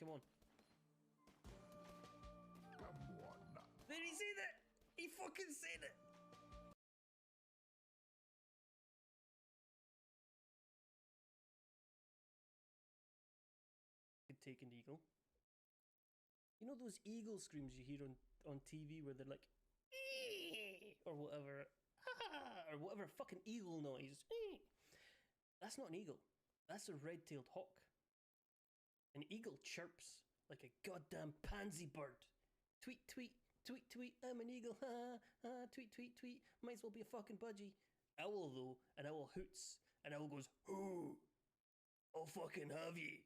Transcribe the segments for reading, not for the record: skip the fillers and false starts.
come on. Come on. There, he said it! He fucking said it! Could take an eagle. You know those eagle screams you hear on TV where they're like, "Ee!" or whatever, "Ah!" or whatever fucking eagle noise. "Ee!" That's not an eagle. That's a red-tailed hawk. An eagle chirps like a goddamn pansy bird. Tweet, tweet, tweet, tweet, I'm an eagle, ha, ha, tweet, tweet, tweet, might as well be a fucking budgie. Owl though, an owl hoots, an owl goes, "Who? I'll fucking have ye."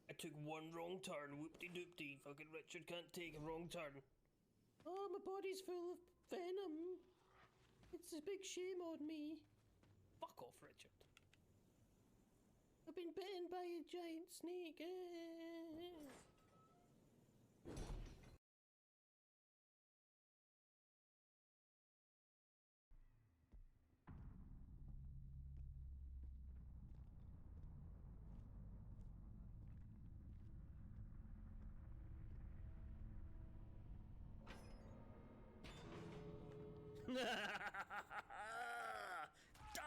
I took one wrong turn, whoop-de-doop-de, fucking Richard can't take a wrong turn. Oh, my body's full of venom. It's a big shame on me. Fuck off, Richard. I've been bitten by a giant snake. Die!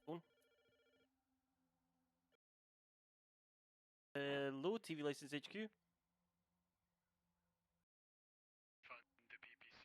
Phone. Low TV license HQ. Fund the BBC.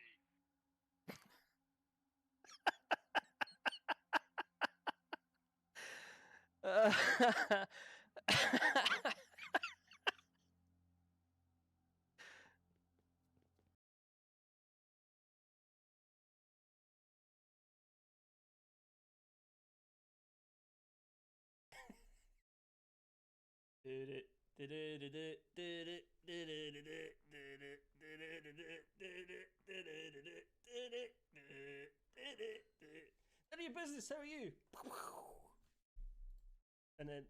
None of your business, how are you? And then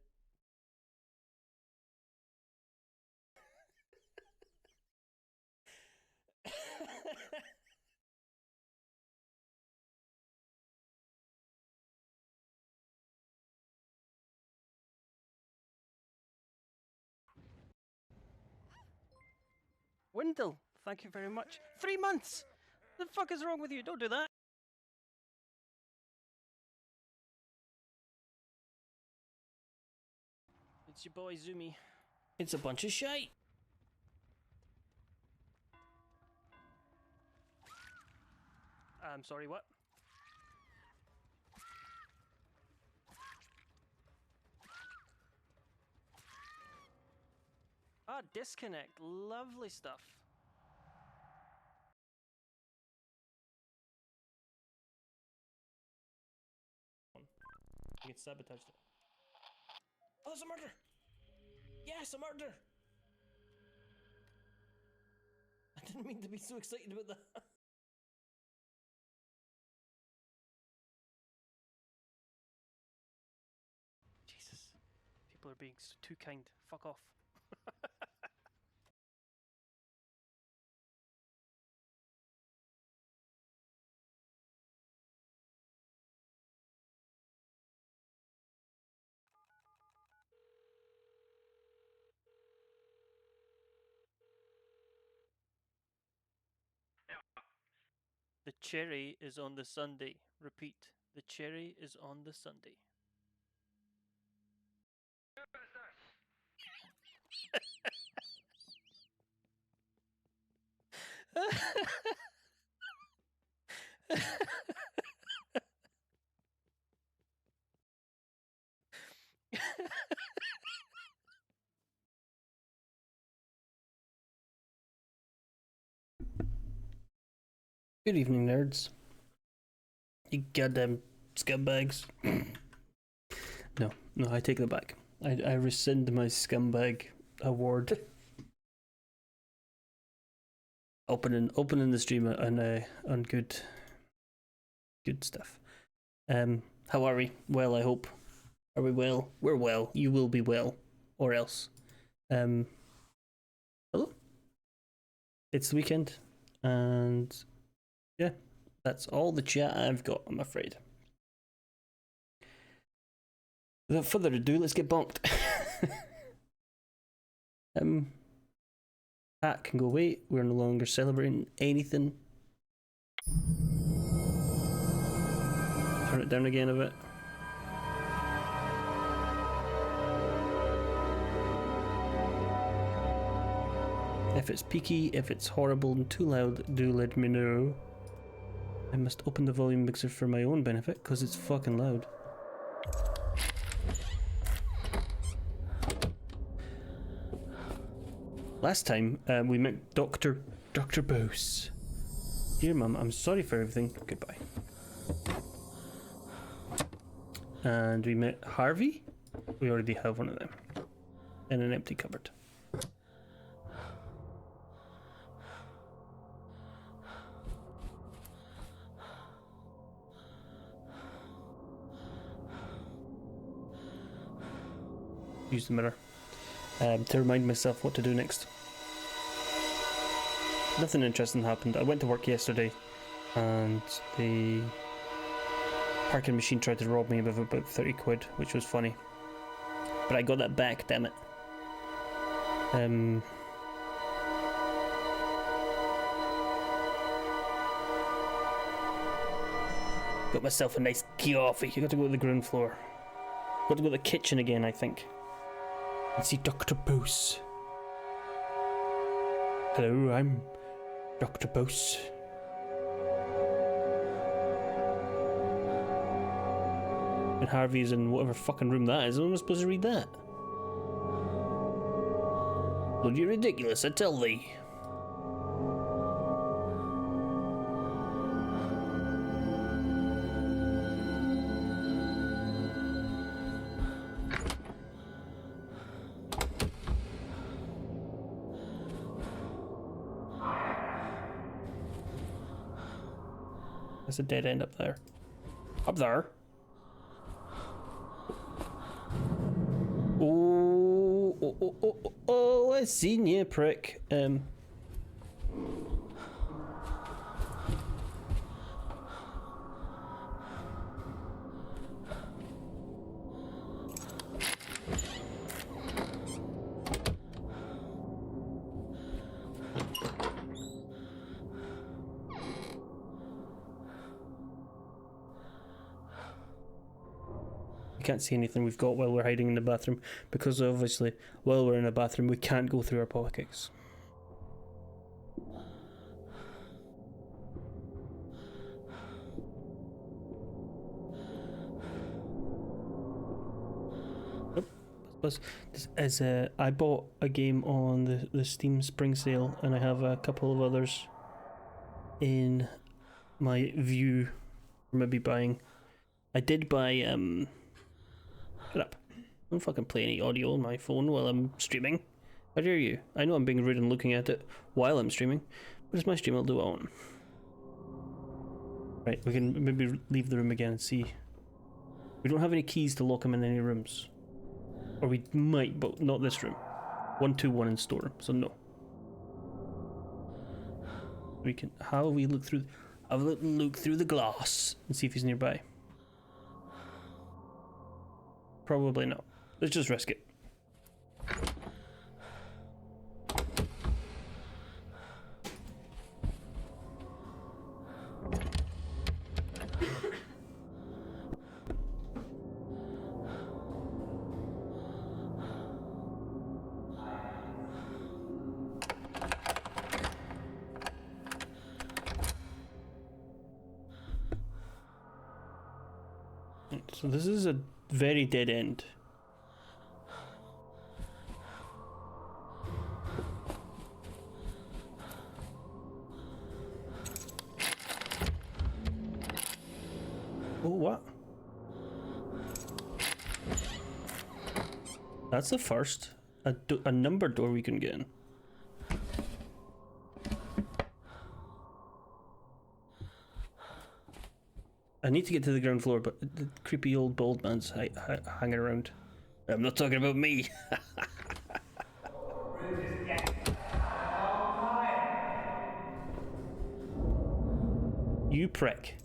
Wendell, thank you very much. 3 months! The fuck is wrong with you? Don't do that. It's your boy Zoomy. It's a bunch of shite. I'm sorry, what? Ah, disconnect. Lovely stuff. You get sabotaged it. Oh, there's a murder! Yes, a murder! I didn't mean to be so excited about that. Jesus. People are being too kind. Fuck off. The cherry is on the sundae. Repeat. The cherry is on the sundae. Good evening, nerds. You goddamn scumbags. No, I take that back. I rescind my scumbag award. Opening the stream on good stuff. How are we? Well, I hope. Are we well? We're well. You will be well, or else. Hello. It's the weekend, and yeah, that's all the chat I've got, I'm afraid. Without further ado, let's get bonked. Hat can go away. We're no longer celebrating anything. Turn it down again a bit. If it's peaky, if it's horrible and too loud, do let me know. I must open the volume mixer for my own benefit, because it's fucking loud. Last time, we met Dr. Bose. Dear Mum, I'm sorry for everything. Goodbye. And we met Harvey. We already have one of them. In an empty cupboard. Use the mirror to remind myself what to do next. Nothing interesting happened. I went to work yesterday and the parking machine tried to rob me of about 30 quid, which was funny. But I got that back, damn it. Got myself a nice coffee. You got to go to the ground floor. Got to go to the kitchen again, I think. And see Dr. Bose. Hello, I'm Dr. Bose. And Harvey's in whatever fucking room that is. How am I supposed to read that? Bloody ridiculous, I tell thee. There's a dead end up there. Up there? Oh, I seen you, prick. Can't see anything we've got while we're hiding in the bathroom, because obviously while we're in a bathroom we can't go through our pockets. I bought a game on the Steam Spring Sale, and I have a couple of others in my view for maybe buying. I did buy Shut up. Don't fucking play any audio on my phone while I'm streaming. How dare you? I know I'm being rude and looking at it while I'm streaming, but it's my stream, I'll do what I want. Right, we can maybe leave the room again and see. We don't have any keys to lock him in any rooms. Or we might, but not this room. 121 in storeroom, so no. We can. How will we look through? Have a look through the glass and see if he's nearby. Probably not. Let's just risk it. So this is a very dead end. That's the first. A numbered door we can get in. I need to get to the ground floor, but the creepy old bald man's hanging around. I'm not talking about me. You prick.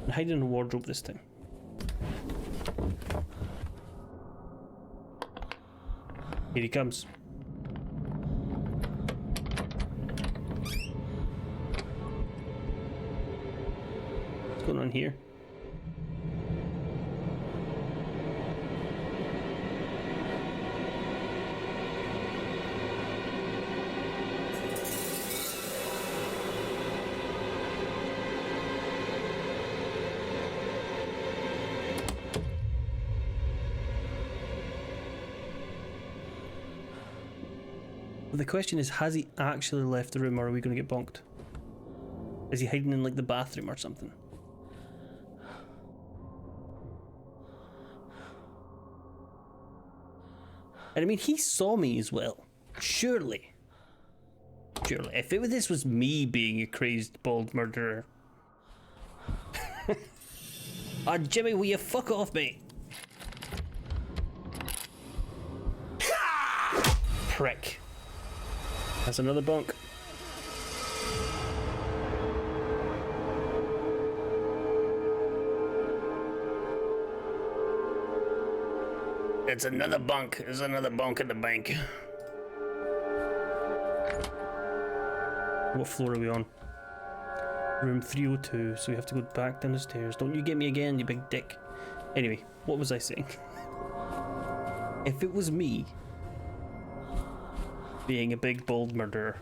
I'm hiding in a wardrobe this time. Here he comes. What's going on here? The question is, has he actually left the room, or are we going to get bonked? Is he hiding in like the bathroom or something? And I mean, he saw me as well. Surely. Surely. If this was me being a crazed bald murderer. Ah, Jimmy, will you fuck off, mate? Prick. That's another bunk. It's another bunk. There's another bunk in the bank. What floor are we on? Room 302, so we have to go back down the stairs. Don't you get me again, you big dick. Anyway, what was I saying? If it was me being a big bald murderer,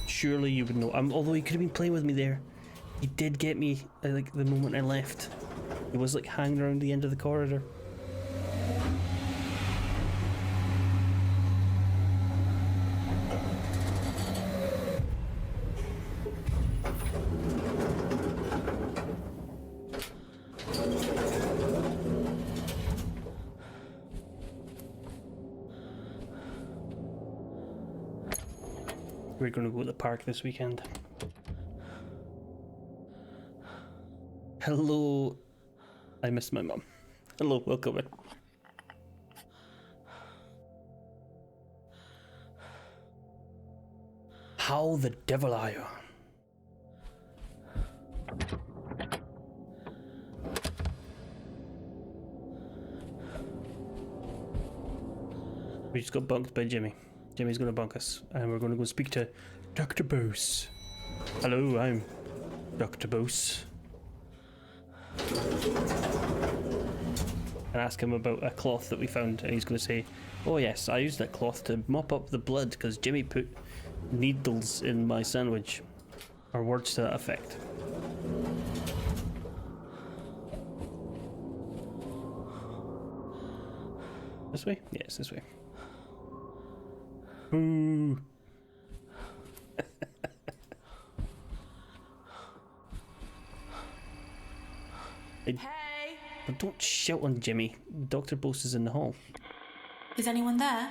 surely you would know. Although he could have been playing with me there. He did get me like the moment I left. He was like hanging around the end of the corridor. We're going to go to the park this weekend. Hello. I missed my mum. Hello, welcome in. How the devil are you? We just got bunked by Jimmy. Jimmy's gonna bunk us, and we're gonna go speak to Dr. Bose. Hello, I'm Dr. Bose. And ask him about a cloth that we found, and he's gonna say, oh yes, I used that cloth to mop up the blood because Jimmy put needles in my sandwich. Or words to that effect. This way? Yes, this way. Boo! Hey! But don't shout on Jimmy. Dr. Bose is in the hall. Is anyone there?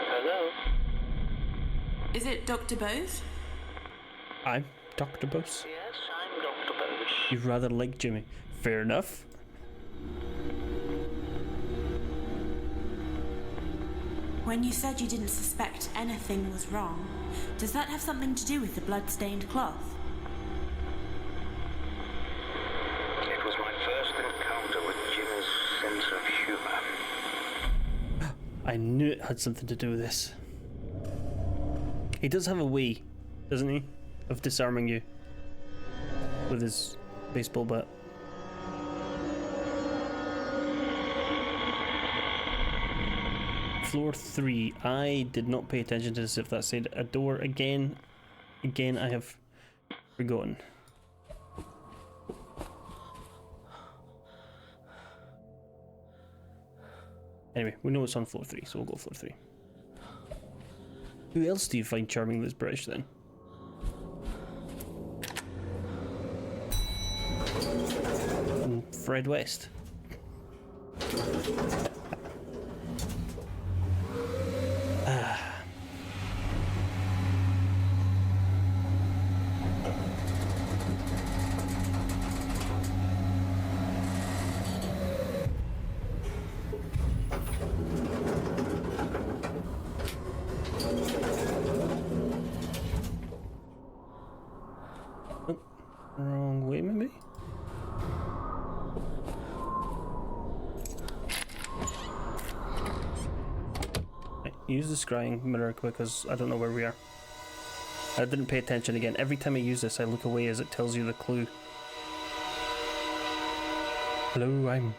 Hello? Is it Dr. Bose? I'm Dr. Bose. Yes, I'm Dr. Bose. You rather like Jimmy. Fair enough. When you said you didn't suspect anything was wrong, does that have something to do with the blood-stained cloth? It was my first encounter with Jimmy's sense of humor. I knew it had something to do with this. He does have a way, doesn't he, of disarming you with his baseball bat. Floor 3. I did not pay attention to this. If that said a door again, I have forgotten. Anyway, we know it's on floor 3, so we'll go floor 3. Who else do you find charming that's British then? Fred West. Oh, wrong way, maybe? Right, use the scrying mirror because I don't know where we are. I didn't pay attention again. Every time I use this, I look away as it tells you the clue. Hello, I'm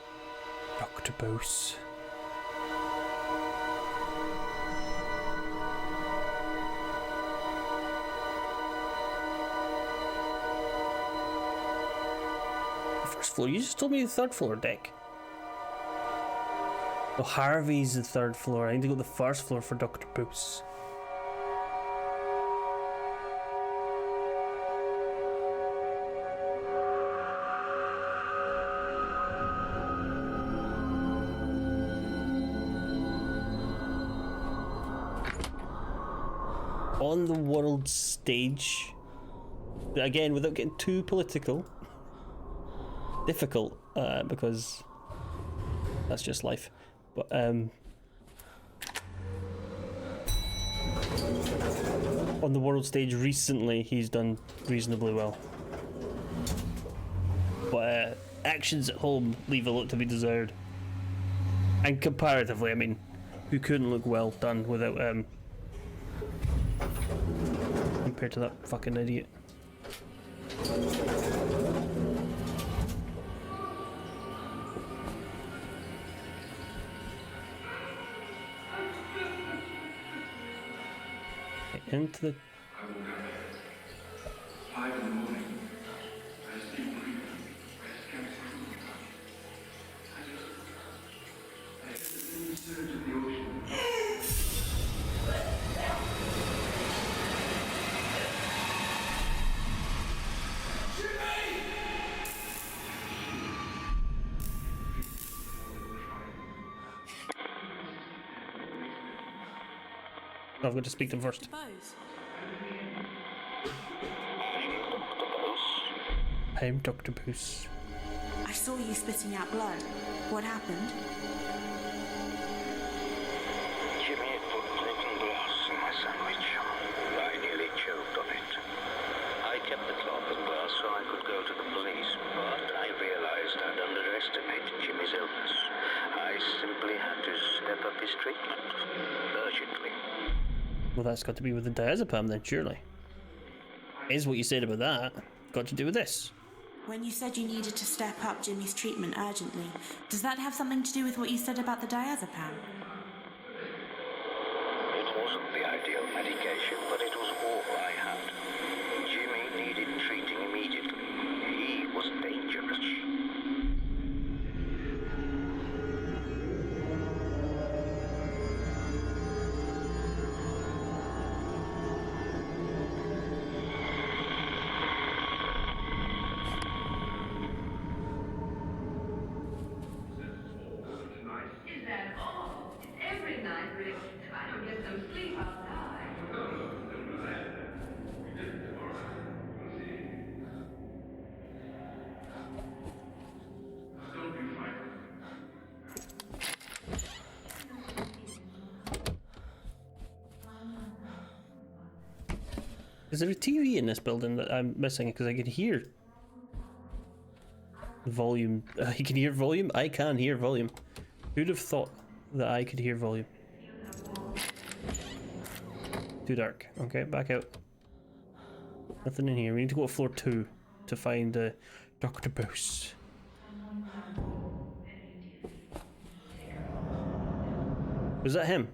Dr. Bose. First floor? You just told me the third floor deck. Oh, Harvey's the third floor. I need to go to the first floor for Dr. Bose. On the world stage, again, without getting too political, difficult, because that's just life. But on the world stage recently, he's done reasonably well. But actions at home leave a lot to be desired. And comparatively, I mean, who couldn't look well done without compared to that fucking idiot. Into the... I've got to speak to him first. I'm Dr. Bose. I saw you spitting out blood. What happened? Jimmy had put broken glass in my sandwich. I nearly choked on it. I kept the cloth and glass so I could go to the police, but I realized I'd underestimated Jimmy's illness. I simply had to step up his treatment, urgently. Well, that's got to be with the diazepam then, surely. Is what you said about that got to do with this? When you said you needed to step up Jimmy's treatment urgently, does that have something to do with what you said about the diazepam? It wasn't the ideal medication, but it was all I had. Jimmy needed treating immediately. He was dangerous. Is there a TV in this building that I'm missing? Because I can hear volume. You can hear volume? I can hear volume. Who'd have thought that I could hear volume? Too dark. Okay, back out. Nothing in here. We need to go to floor 2 to find Dr. Bose. Was that him?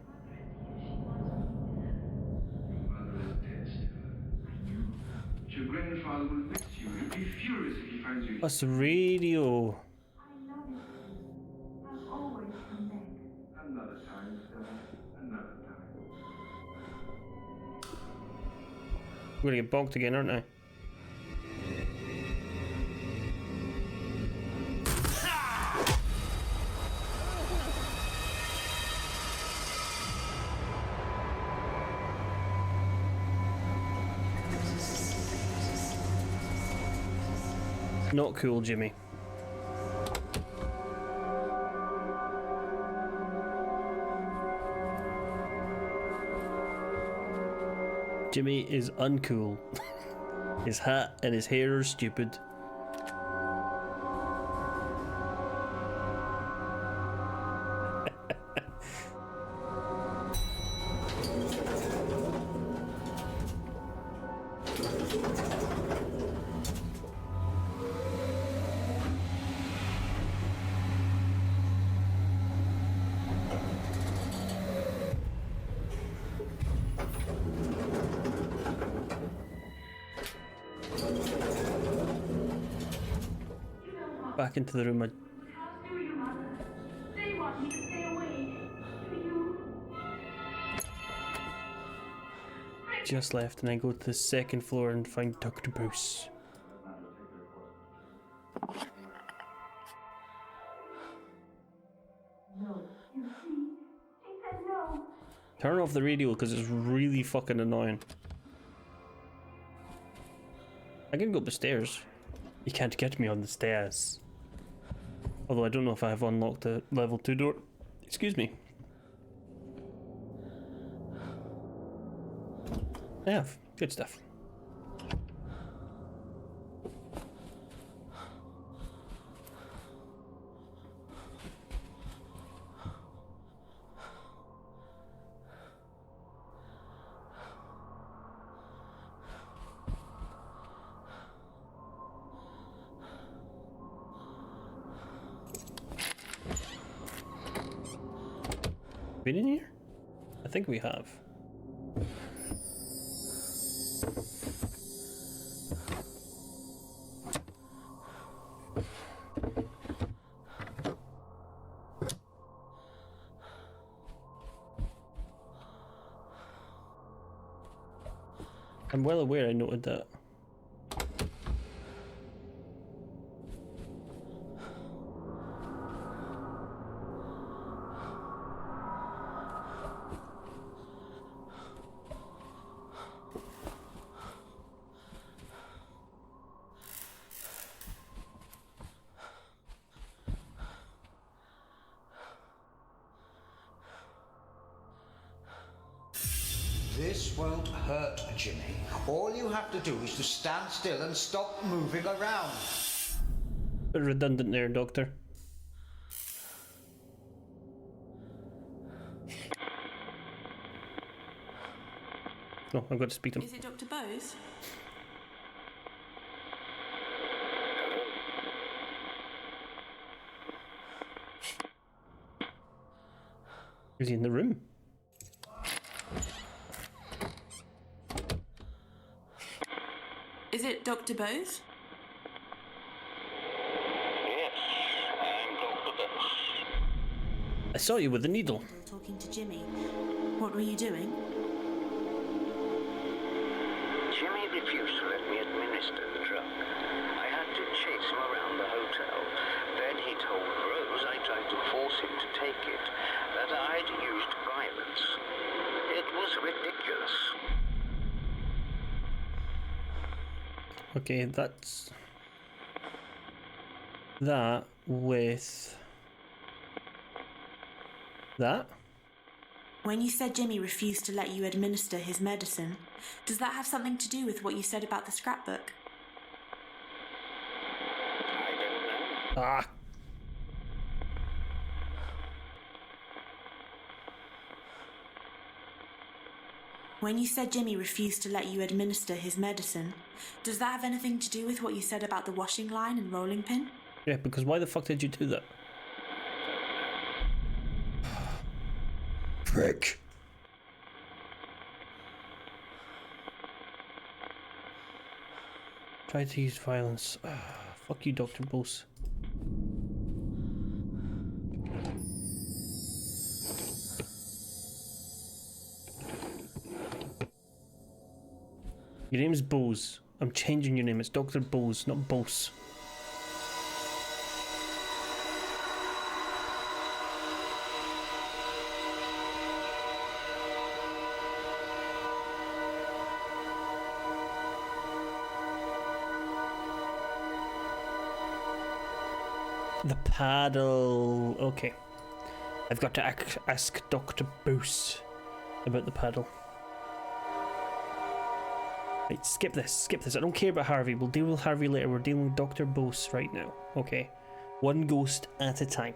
Your grandfather will miss you. He'll be furious if he finds you. That's the radio. I love it. I'll always come back. Another time, Stella. Another time. I'm gonna get bonked again, aren't I? Not cool, Jimmy. Jimmy is uncool. His hat and his hair are stupid. Back into the room. How do you, Mother? They want me to stay away. Do you? Just left, and I go to the second floor and find Dr. Bruce. No. You see? She said no. Turn off the radio because it's really fucking annoying. I can go up the stairs. You can't get me on the stairs. Although I don't know if I have unlocked the level 2 door. Excuse me. I have. Good stuff. Been in here? I think we have. I'm well aware I noted that. This won't hurt, Jimmy. All you have to do is to stand still and stop moving around. Bit redundant there, Doctor. No, I've got to speak to him. Is it Dr. Bose? Is he in the room? Is it Dr. Bose? Yes, I'm Dr. Bose. I saw you with the needle. Talking to Jimmy. What were you doing? Jimmy refused to let me administer the drug. I had to chase him around the hotel. Then he told Rose I tried to force him to take it, that I'd used violence. It was ridiculous. Okay, that's that with that. When you said Jimmy refused to let you administer his medicine, does that have something to do with what you said about the scrapbook? I don't know. Ah. When you said Jimmy refused to let you administer his medicine, does that have anything to do with what you said about the washing line and rolling pin? Yeah, because why the fuck did you do that? Prick. Try to use violence. Fuck you, Dr. Bose. Your name's Bose. I'm changing your name. It's Dr. Bose, not Bose. The paddle. Okay. I've got to ask Dr. Boos about the paddle. Right, skip this. I don't care about Harvey. We'll deal with Harvey later. We're dealing with Dr. Boos right now. Okay. One ghost at a time.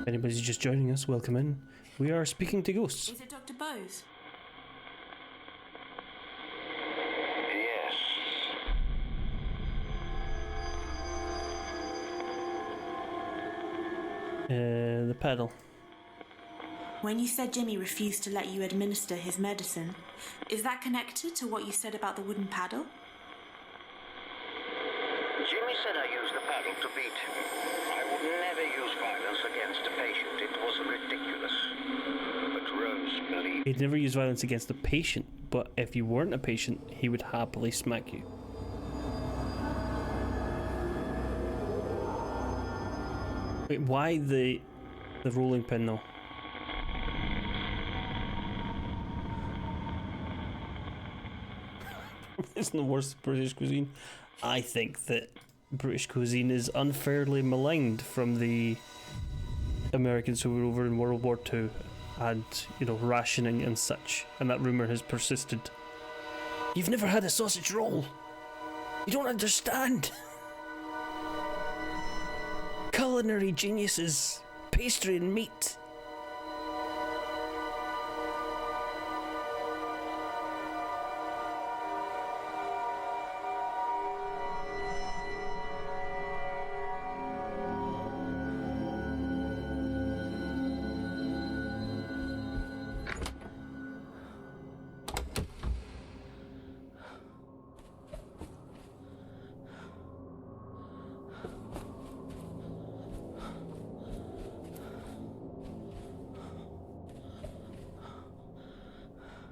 If anybody's just joining us, welcome in. We are speaking to ghosts. Is it Dr. Bose? Yes. The paddle. When you said Jimmy refused to let you administer his medicine, is that connected to what you said about the wooden paddle? Jimmy said I used the paddle to beat him. I would never use violence against a patient. It was ridiculous. But Rose believed. He'd never use violence against a patient, but if you weren't a patient, he would happily smack you. Wait, why the rolling pin though? Isn't the worst British cuisine? I think that British cuisine is unfairly maligned from the Americans who were over in World War II and, you know, rationing and such, and that rumour has persisted. You've never had a sausage roll! You don't understand! Culinary geniuses, pastry and meat.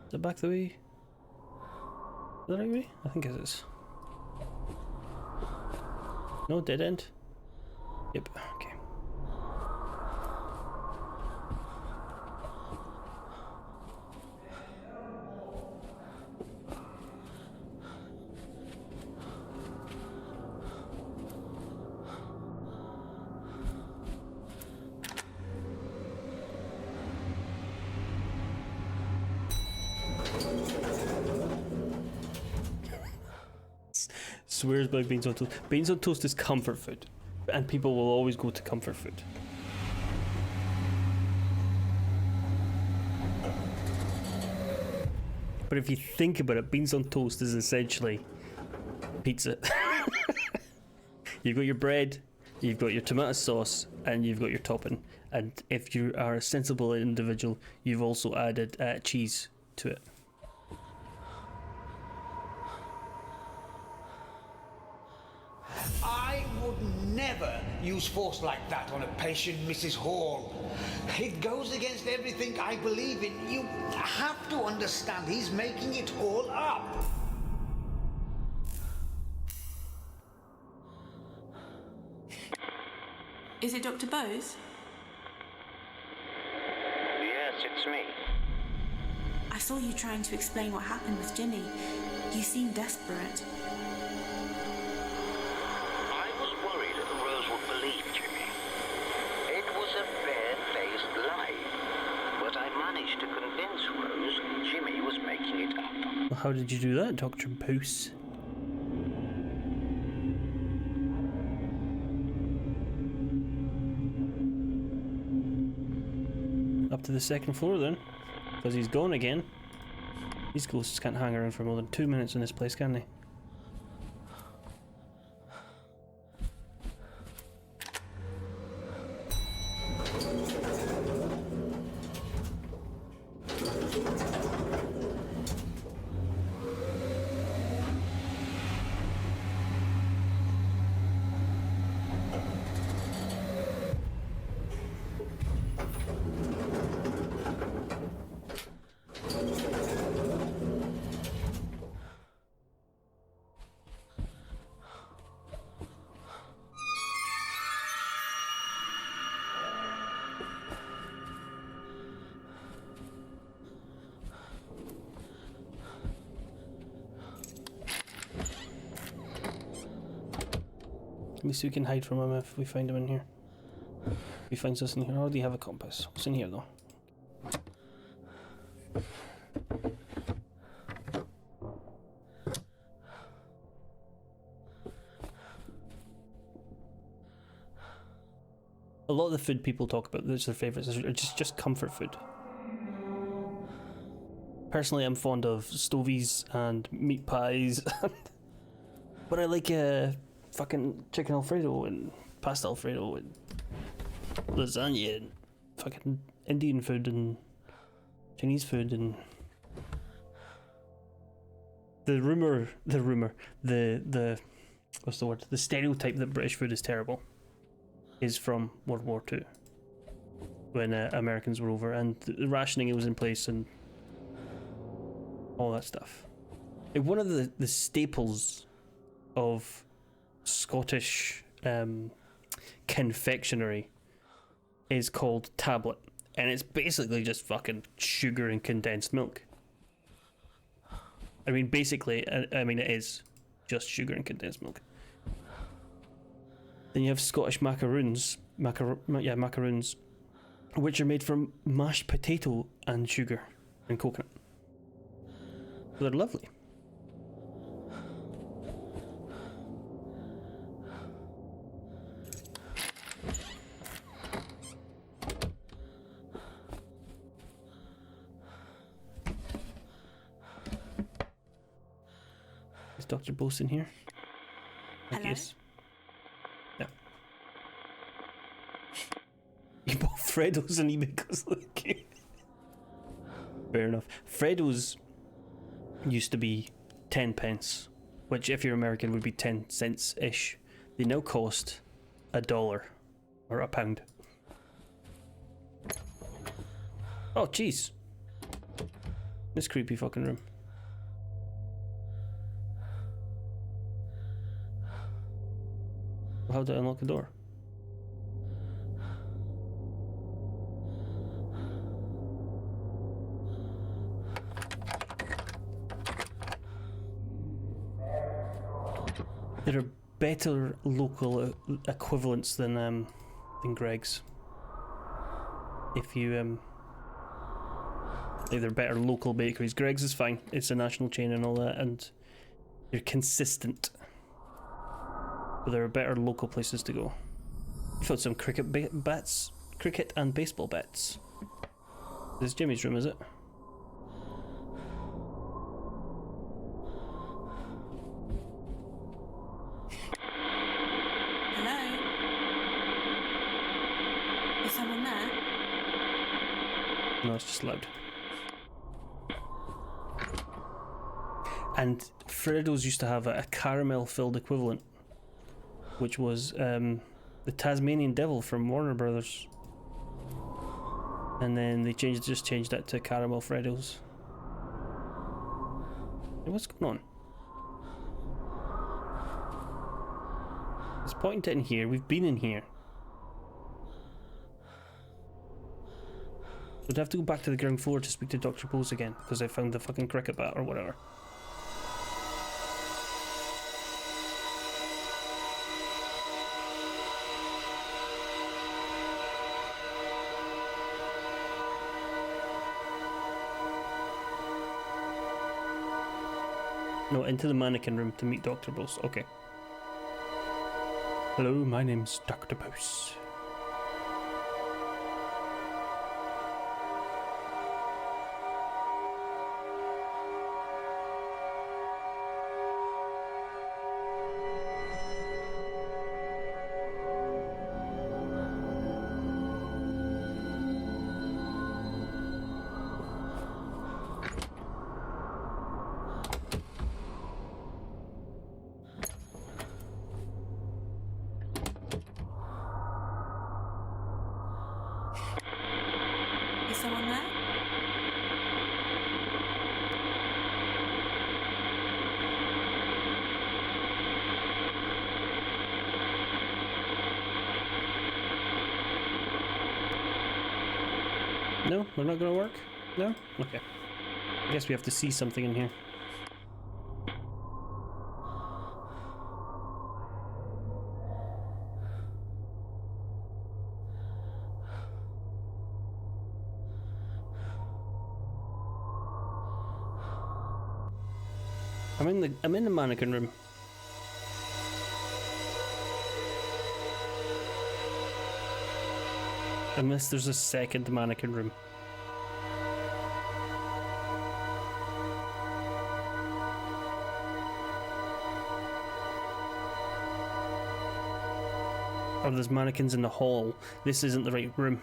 Is it back the way? Is that the right way? I think it is. No, dead end? Yep, okay. Swears by beans on toast. Beans on toast is comfort food, and people will always go to comfort food. But if you think about it, beans on toast is essentially pizza. You've got your bread, you've got your tomato sauce, and you've got your topping. And if you are a sensible individual, you've also added cheese to it. I would never use force like that on a patient, Mrs. Hall. It goes against everything I believe in. You have to understand he's making it all up. Is it Dr. Bose? Yes, it's me. I saw you trying to explain what happened with Jimmy. You seemed desperate. I was worried Rose would believe Jimmy. It was a bare-faced lie. But I managed to convince Rose Jimmy was making it up. Well, how did you do that, Dr. Boos? Up to the second floor then, because he's gone again. These ghosts can't hang around for more than 2 minutes in this place, can they? At least we can hide from him if we find him in here. If he finds us in here. I already have a compass. What's in here though? A lot of the food people talk about, that's their favourites, are just comfort food. Personally, I'm fond of stovies and meat pies, but I like fucking chicken Alfredo and pasta Alfredo and lasagna and fucking Indian food and Chinese food and the what's the word? The stereotype that British food is terrible is from World War II, when Americans were over and the rationing was in place and all that stuff. One of the staples of Scottish confectionery is called tablet, and it's basically just fucking sugar and condensed milk. I mean, basically, I mean, it is just sugar and condensed milk. Then you have Scottish macaroons, macaroons, which are made from mashed potato and sugar and coconut. They're lovely. Is Dr. Bose in here? Hello? Yes. Yeah. You bought Freddo's on eBay because look. Fair enough. Freddo's used to be 10 pence, which if you're American would be 10 cents ish. They now cost $1 or £1. Oh jeez. This creepy fucking room. How do I unlock the door? There are better local equivalents than Greg's. If you like, they're better local bakeries. Greg's is fine. It's a national chain and all that, and they're consistent. But there are better local places to go. You found some cricket bats, cricket and baseball bats. This is Jimmy's room, is it? Hello? Is someone there? No, it's just loud. And Freddo's used to have a caramel-filled equivalent, which was the Tasmanian Devil from Warner Brothers, and then they just changed that to caramel Freddo's. Hey, what's going on? It's pointing to in here. We've been in here. We'd have to go back to the ground floor to speak to Dr. Bose again, because I found the fucking cricket bat or whatever. No, into the mannequin room to meet Dr. Bose. Okay. Hello, my name's Dr. Bose. Is someone there? No? They're not gonna work? No? Okay. I guess we have to see something in here. I'm in the mannequin room. Unless there's a second mannequin room. Or there's mannequins in the hall. This isn't the right room.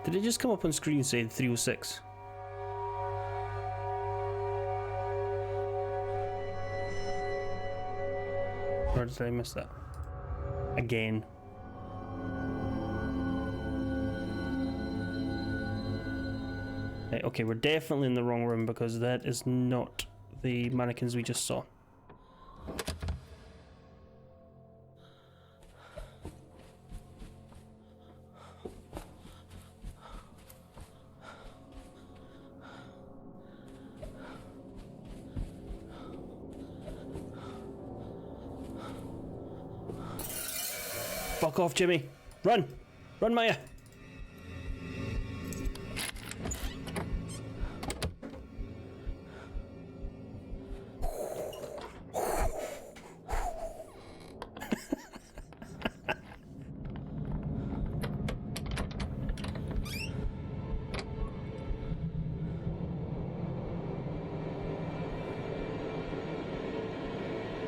Did it just come up on screen saying 306? Or did I miss that? Again. Okay, we're definitely in the wrong room because that is not the mannequins we just saw. Fuck off, Jimmy. Run! Run, Maya!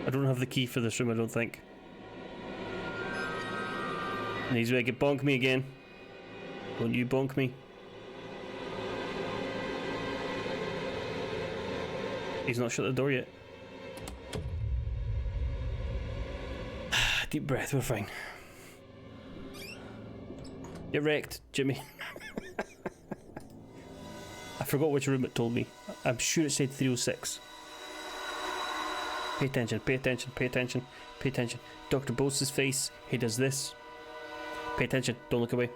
I don't have the key for this room, I don't think. And he's like, bonk me again. Don't you bonk me. He's not shut the door yet. Deep breath, we're fine. Get wrecked, Jimmy. I forgot which room it told me. I'm sure it said 306. Pay attention, pay attention, pay attention, pay attention. Dr. Bose's face, he does this. Pay attention, don't look away.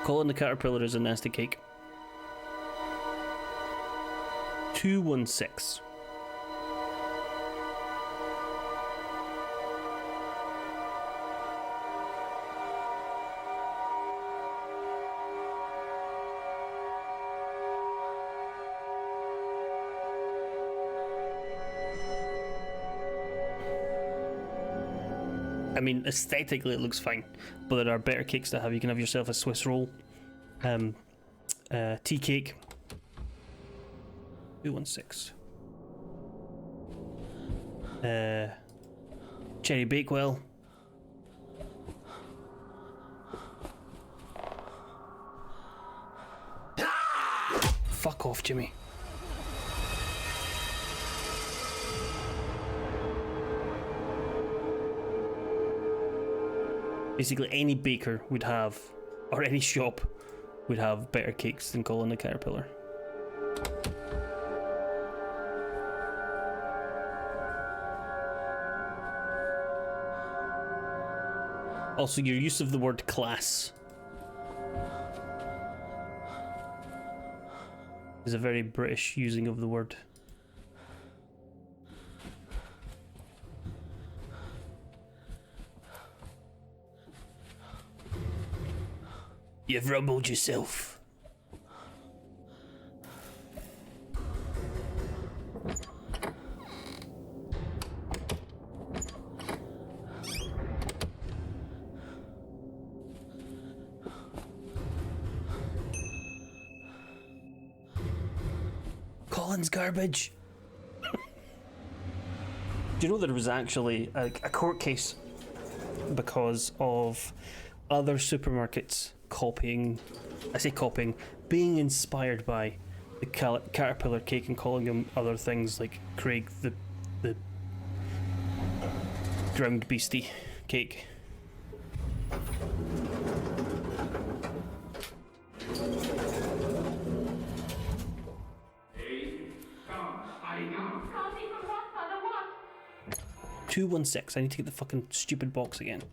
Calling the caterpillar is a nasty cake. 216. I mean, aesthetically it looks fine, but there are better cakes to have. You can have yourself a Swiss roll, tea cake. 216. Cherry Bakewell. Fuck off, Jimmy. Basically, any baker would have, or any shop would have better cakes than Colin the Caterpillar. Also, your use of the word class is a very British using of the word. You've rumbled yourself. Colin's garbage. Do you know there was actually a court case because of other supermarkets copying, I say copying, being inspired by the caterpillar cake and calling them other things like Craig the ground beastie cake. 216. I need to get the fucking stupid box again.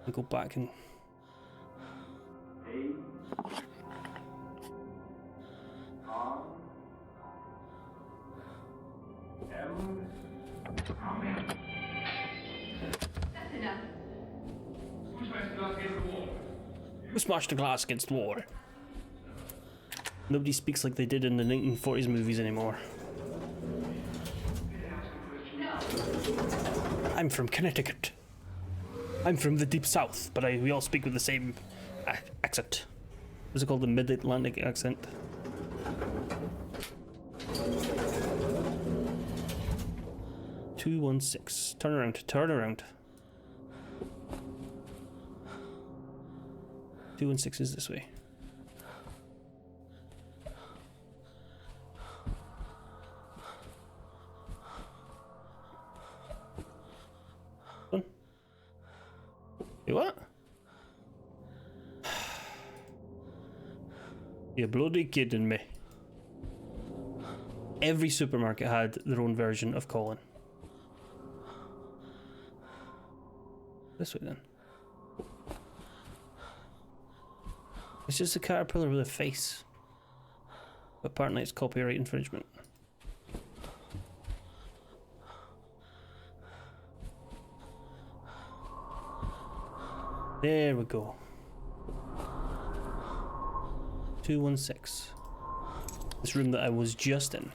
And go back and... That's enough. Who smashed the glass against the wall? Nobody speaks like they did in the 1940s movies anymore. I'm from Connecticut. I'm from the deep south, but we all speak with the same accent. What's it called? The mid-Atlantic accent. (216). Turn around. Turn around. 216 is this way. You what? You're bloody kidding me. Every supermarket had their own version of Colin. This way then. It's just a caterpillar with a face. But apparently it's copyright infringement. There we go. 216. This room that I was just in.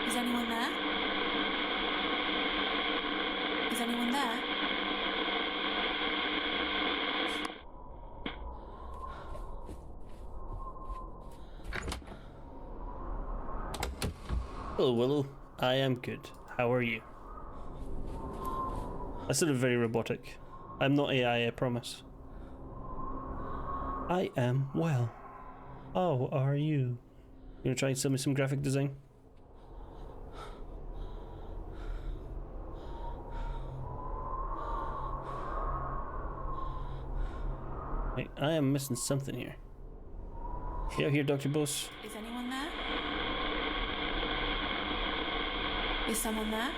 Is anyone there? Is anyone there? Hello, Willow. I am good. How are you? I sounded very robotic. I'm not AI, I promise. I am well. How are you? You gonna try and sell me some graphic design? Hey, I am missing something here. You out here, Dr. Bose? Is anyone there? Is someone there?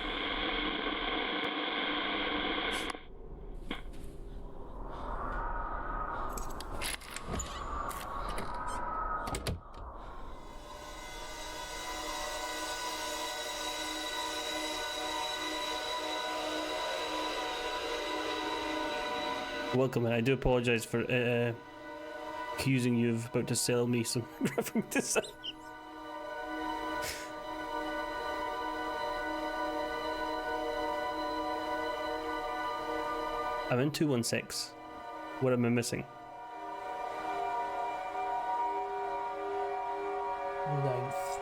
Welcome, and I do apologize for accusing you of about to sell me some graphic design. I'm in 216. What am I missing? 9th.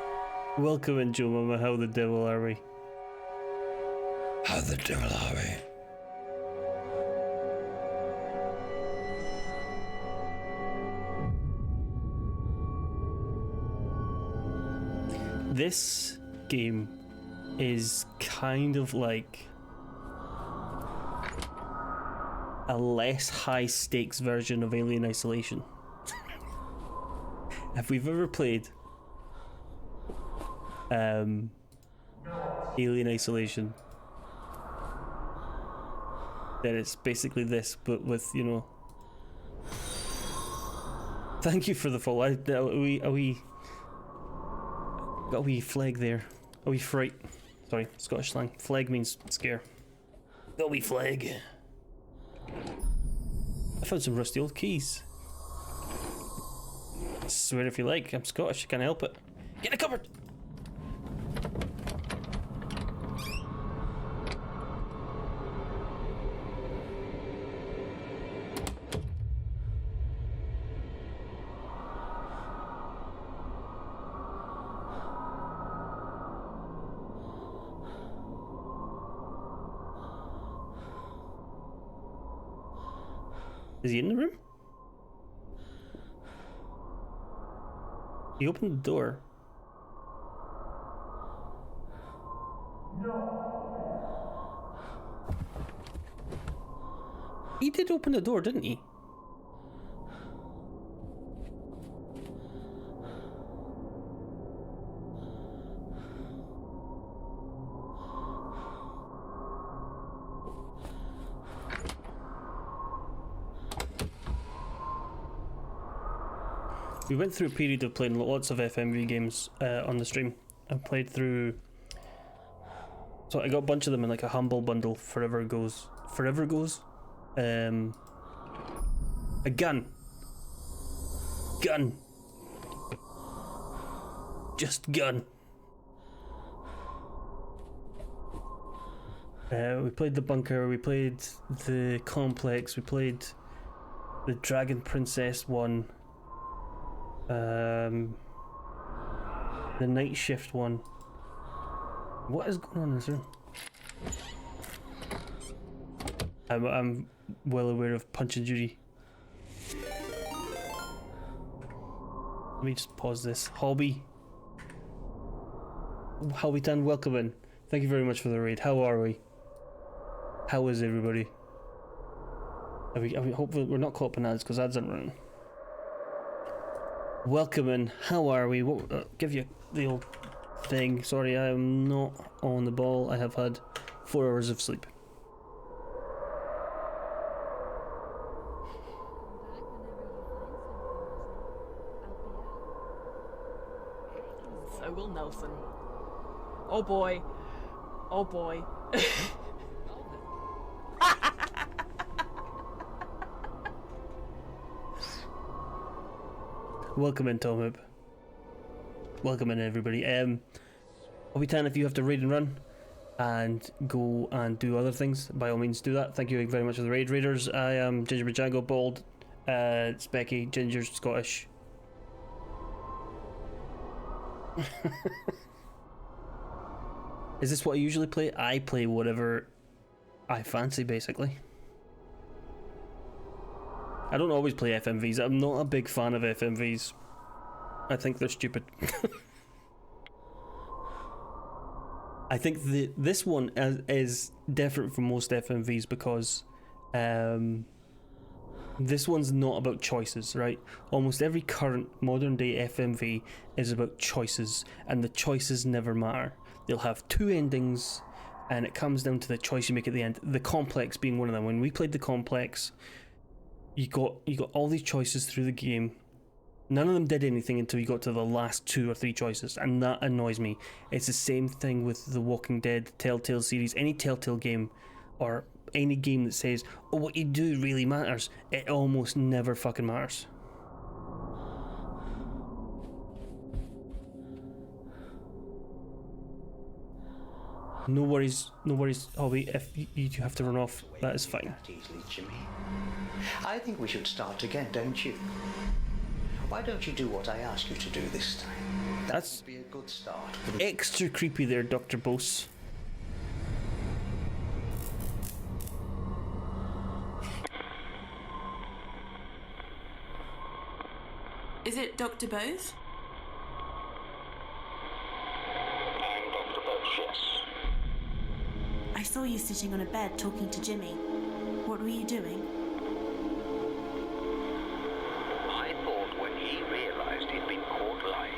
Welcome in, Joe Mama. How the devil are we? How the devil are we? This game is kind of like a less high stakes version of Alien Isolation. If we've ever played Alien Isolation, then it's basically this, but with, you know. Thank you for the follow. Got a wee flag there. A wee fright. Sorry, Scottish slang. Flag means scare. Got a wee flag. I found some rusty old keys. Swear if you like, I'm Scottish, I can't help it. Get in the cupboard! Is he in the room? He opened the door. No. He did open the door, didn't he? We went through a period of playing lots of FMV games on the stream. I played through... So I got a bunch of them in like a humble bundle. Forever Goes. A gun. Just gun. We played the bunker, we played the complex, we played the Dragon Princess one, the night shift one. What is going on in this room? I'm well aware of Punch and Judy. Let me just pause this. Hobby Tan, welcome in. Thank you very much for the raid. How are we? How is everybody? Are we hopefully we're not caught up in ads because ads aren't running. Welcome in. How are we? Give you the old thing. Sorry, I am not on the ball. I have had 4 hours of sleep. So will Nelson. Oh boy. Oh boy. Welcome in, Tom Hoop. Welcome in, everybody. Obi-Tan, if you have to raid and run and go and do other things, by all means do that. Thank you very much for the raid. Raiders, I am Gingerbread Django, Bald, Specky, Ginger, Scottish. Is this what I usually play? I play whatever I fancy, basically. I don't always play FMVs. I'm not a big fan of FMVs. I think they're stupid. I think this one is different from most FMVs because this one's not about choices, right? Almost every current modern day FMV is about choices, and the choices never matter. They'll have 2 endings, and it comes down to the choice you make at the end. The complex being one of them. When we played the complex, you got all these choices through the game. None of them did anything until you got to the last 2 or 3 choices, and that annoys me. It's the same thing with the Walking Dead Telltale series. Any Telltale game, or any game that says, oh, what you do really matters, it almost never fucking matters. No worries, Hobby. If you have to run off, that is fine. That easily, Jimmy. I think we should start again, don't you? Why don't you do what I ask you to do this time? That's be a good start. Extra creepy there, Dr. Bose. Is it Dr. Bose? I'm Dr. Bose, yes. I saw you sitting on a bed talking to Jimmy. What were you doing? I thought when he realized he'd been caught lying,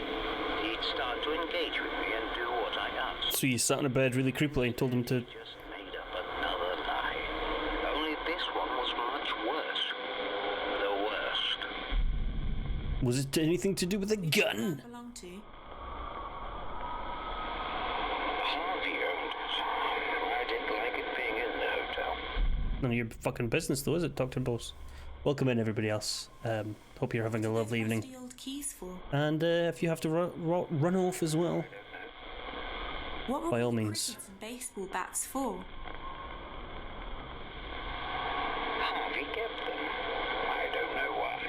he'd start to engage with me and do what I asked. So you sat in a bed really creepily and told him to... Just made up another lie. Only this one was much worse. The worst. Was it anything to do with a gun? Belong to? Harvey owned it. I didn't like it being in the hotel. None of your fucking business though, is it, Dr. Bose? Welcome in, everybody else. Hope you're having a lovely evening. What's the old keys for? And if you have to run off as well, What were by all the means. crickets and baseball bats for? Harvey kept them. I don't know why.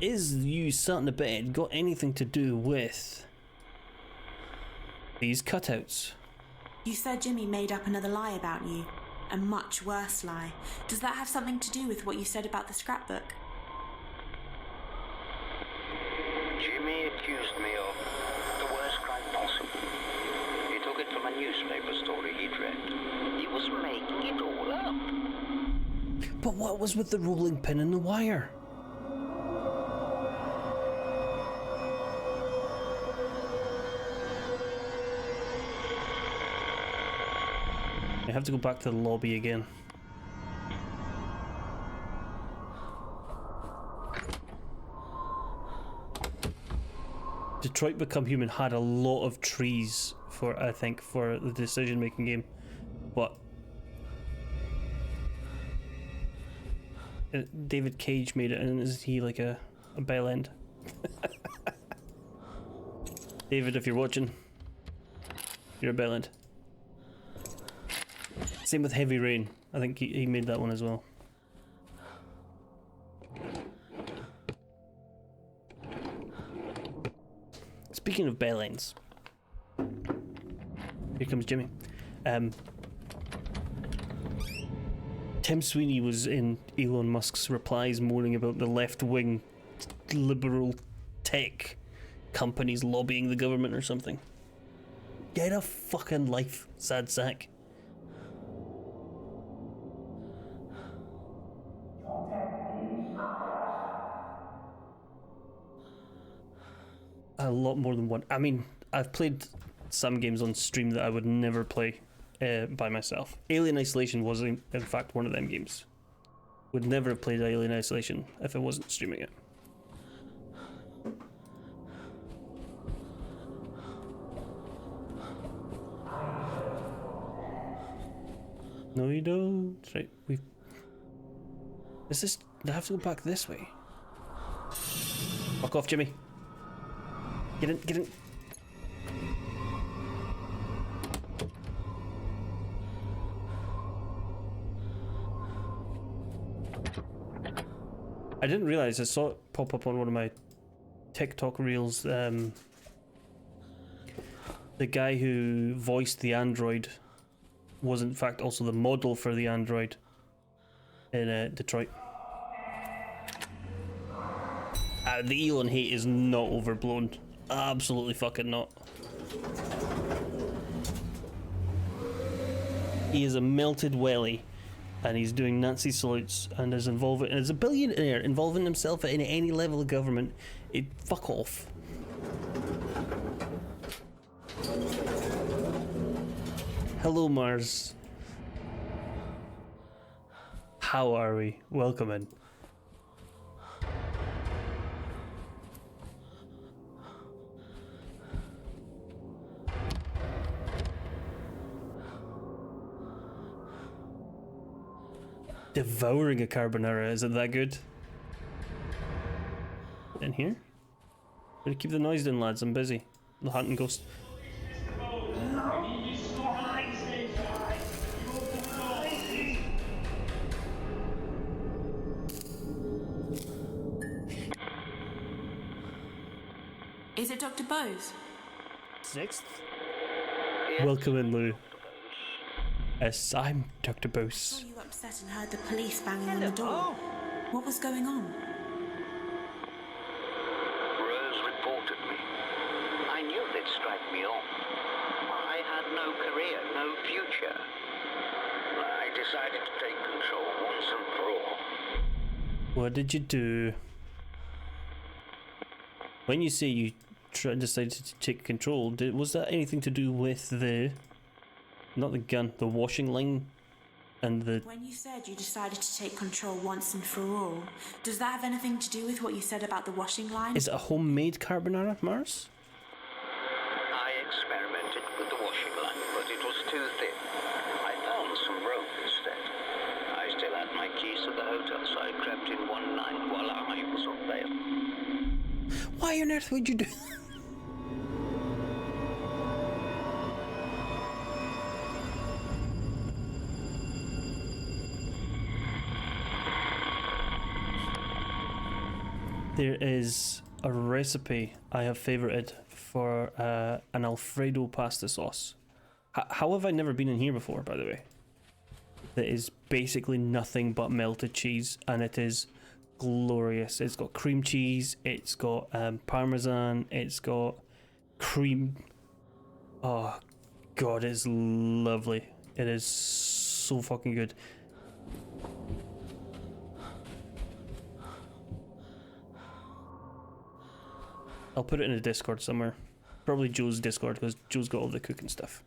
Is you sat in the bed got anything to do with these cutouts? You said Jimmy made up another lie about you. A much worse lie. Does that have something to do with what you said about the scrapbook? Jimmy accused me of the worst crime possible. He took it from a newspaper story he'd read. He was making it all up. But what was with the rolling pin and the wire? I have to go back to the lobby again. Detroit Become Human had a lot of trees for, I think, for the decision-making game, but David Cage made it, and is he like a bell end? David, if you're watching, you're a bell end. Same with Heavy Rain. I think he made that one as well. Speaking of bell ends, here comes Jimmy. Tim Sweeney was in Elon Musk's replies moaning about the left-wing liberal tech companies lobbying the government or something. Get a fucking life, sad sack. A lot more than one. I mean, I've played some games on stream that I would never play by myself. Alien Isolation was in fact one of them games. Would never have played Alien Isolation if I wasn't streaming it. No, you don't. Right, we've. Is this? Do I have to go back this way? Fuck off, Jimmy. Get in, get in. I didn't realize, I saw it pop up on one of my TikTok reels. The guy who voiced the android was in fact also the model for the android in Detroit. The Elon hate is not overblown. Absolutely fucking not. He is a melted welly, and he's doing Nazi salutes and is involved, and as a billionaire involving himself in any level of government. Fuck off. Hello, Mars. How are we? Welcome in. Devouring a carbonara, is it that good? In here? Better keep the noise down, lads, I'm busy. The hunting ghost. Is it Dr. Bose? Sixth? Welcome in, Lou. Yes, I'm Dr. Bose. Were you upset and heard the police banging on the door? What was going on? Rose reported me. I knew they'd strike me off. I had no career, no future. I decided to take control once and for all. What did you do? When you say you decided to take control, was that anything to do with the... Not the gun, the washing line and the... When you said you decided to take control once and for all, does that have anything to do with what you said about the washing line? Is it a homemade carbonara, Mars? I experimented with the washing line, but it was too thin. I found some rope instead. I still had my keys to the hotel, so I crept in one night while I was on bail. Why on earth would you do... There is a recipe I have favorited for an Alfredo pasta sauce. How have I never been in here before, by the way? That is basically nothing but melted cheese, and it is glorious. It's got cream cheese, it's got parmesan, it's got cream. Oh god, it's lovely. It is so fucking good. I'll put it in a Discord somewhere. Probably Joe's Discord, because Joe's got all the cooking stuff.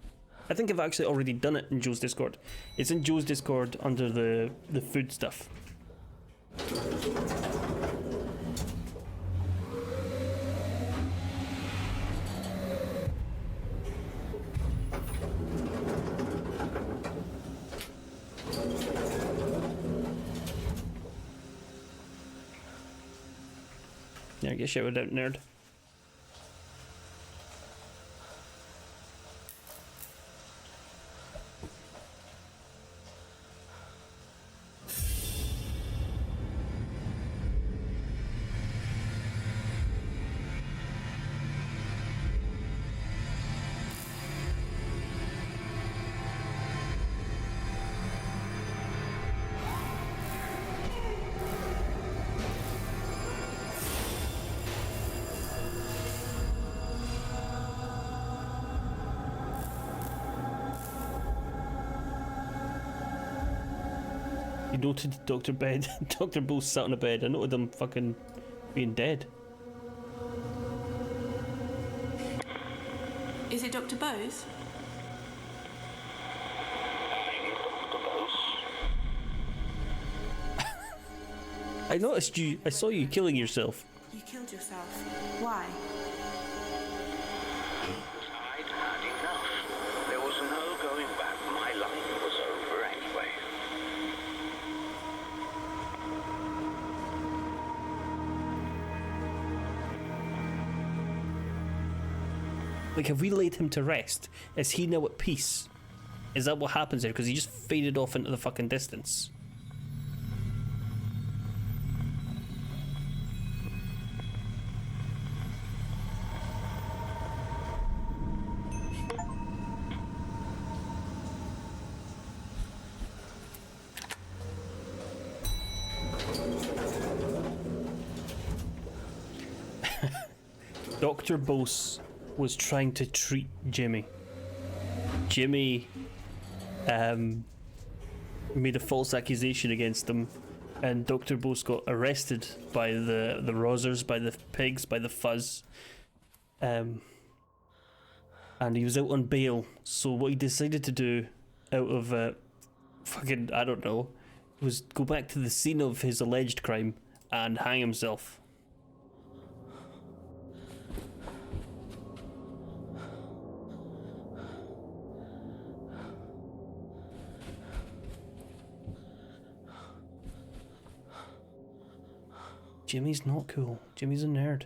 I think I've actually already done it in Joe's Discord. It's in Joe's Discord under the food stuff. Yeah, get shouted out, nerd. You noted Dr. Bed, Dr. Bull sat on a bed. I noted him fucking being dead. Is it Dr. Bose? I noticed you. I saw you killing yourself. You killed yourself. Why? I'd had enough. There was no going back. My life was over anyway. Like, have we laid him to rest? Is he now at peace? Is that what happens there? Because he just faded off into the fucking distance. Dr. Bose was trying to treat Jimmy. Jimmy made a false accusation against him, and Dr. Bose got arrested by the Rozzers, by the pigs, by the fuzz. And he was out on bail. So what he decided to do, out of fucking, I don't know, was go back to the scene of his alleged crime and hang himself. Jimmy's not cool. Jimmy's a nerd.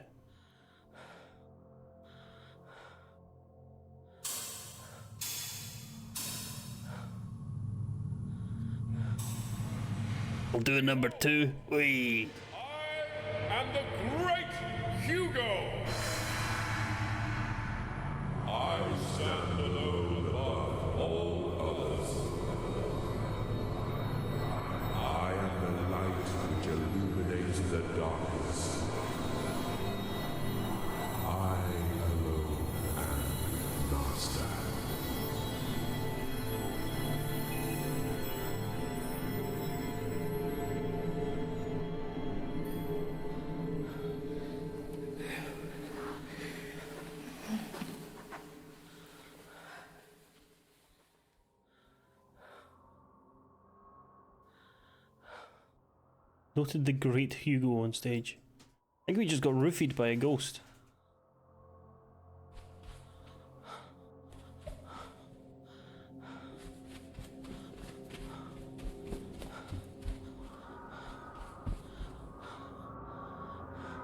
We'll do a number 2. Whee! I am the great Hugo. I stand alone above all others. I am the light which illuminates the darkness. I alone am master. Noted the great Hugo on stage. I think we just got roofied by a ghost.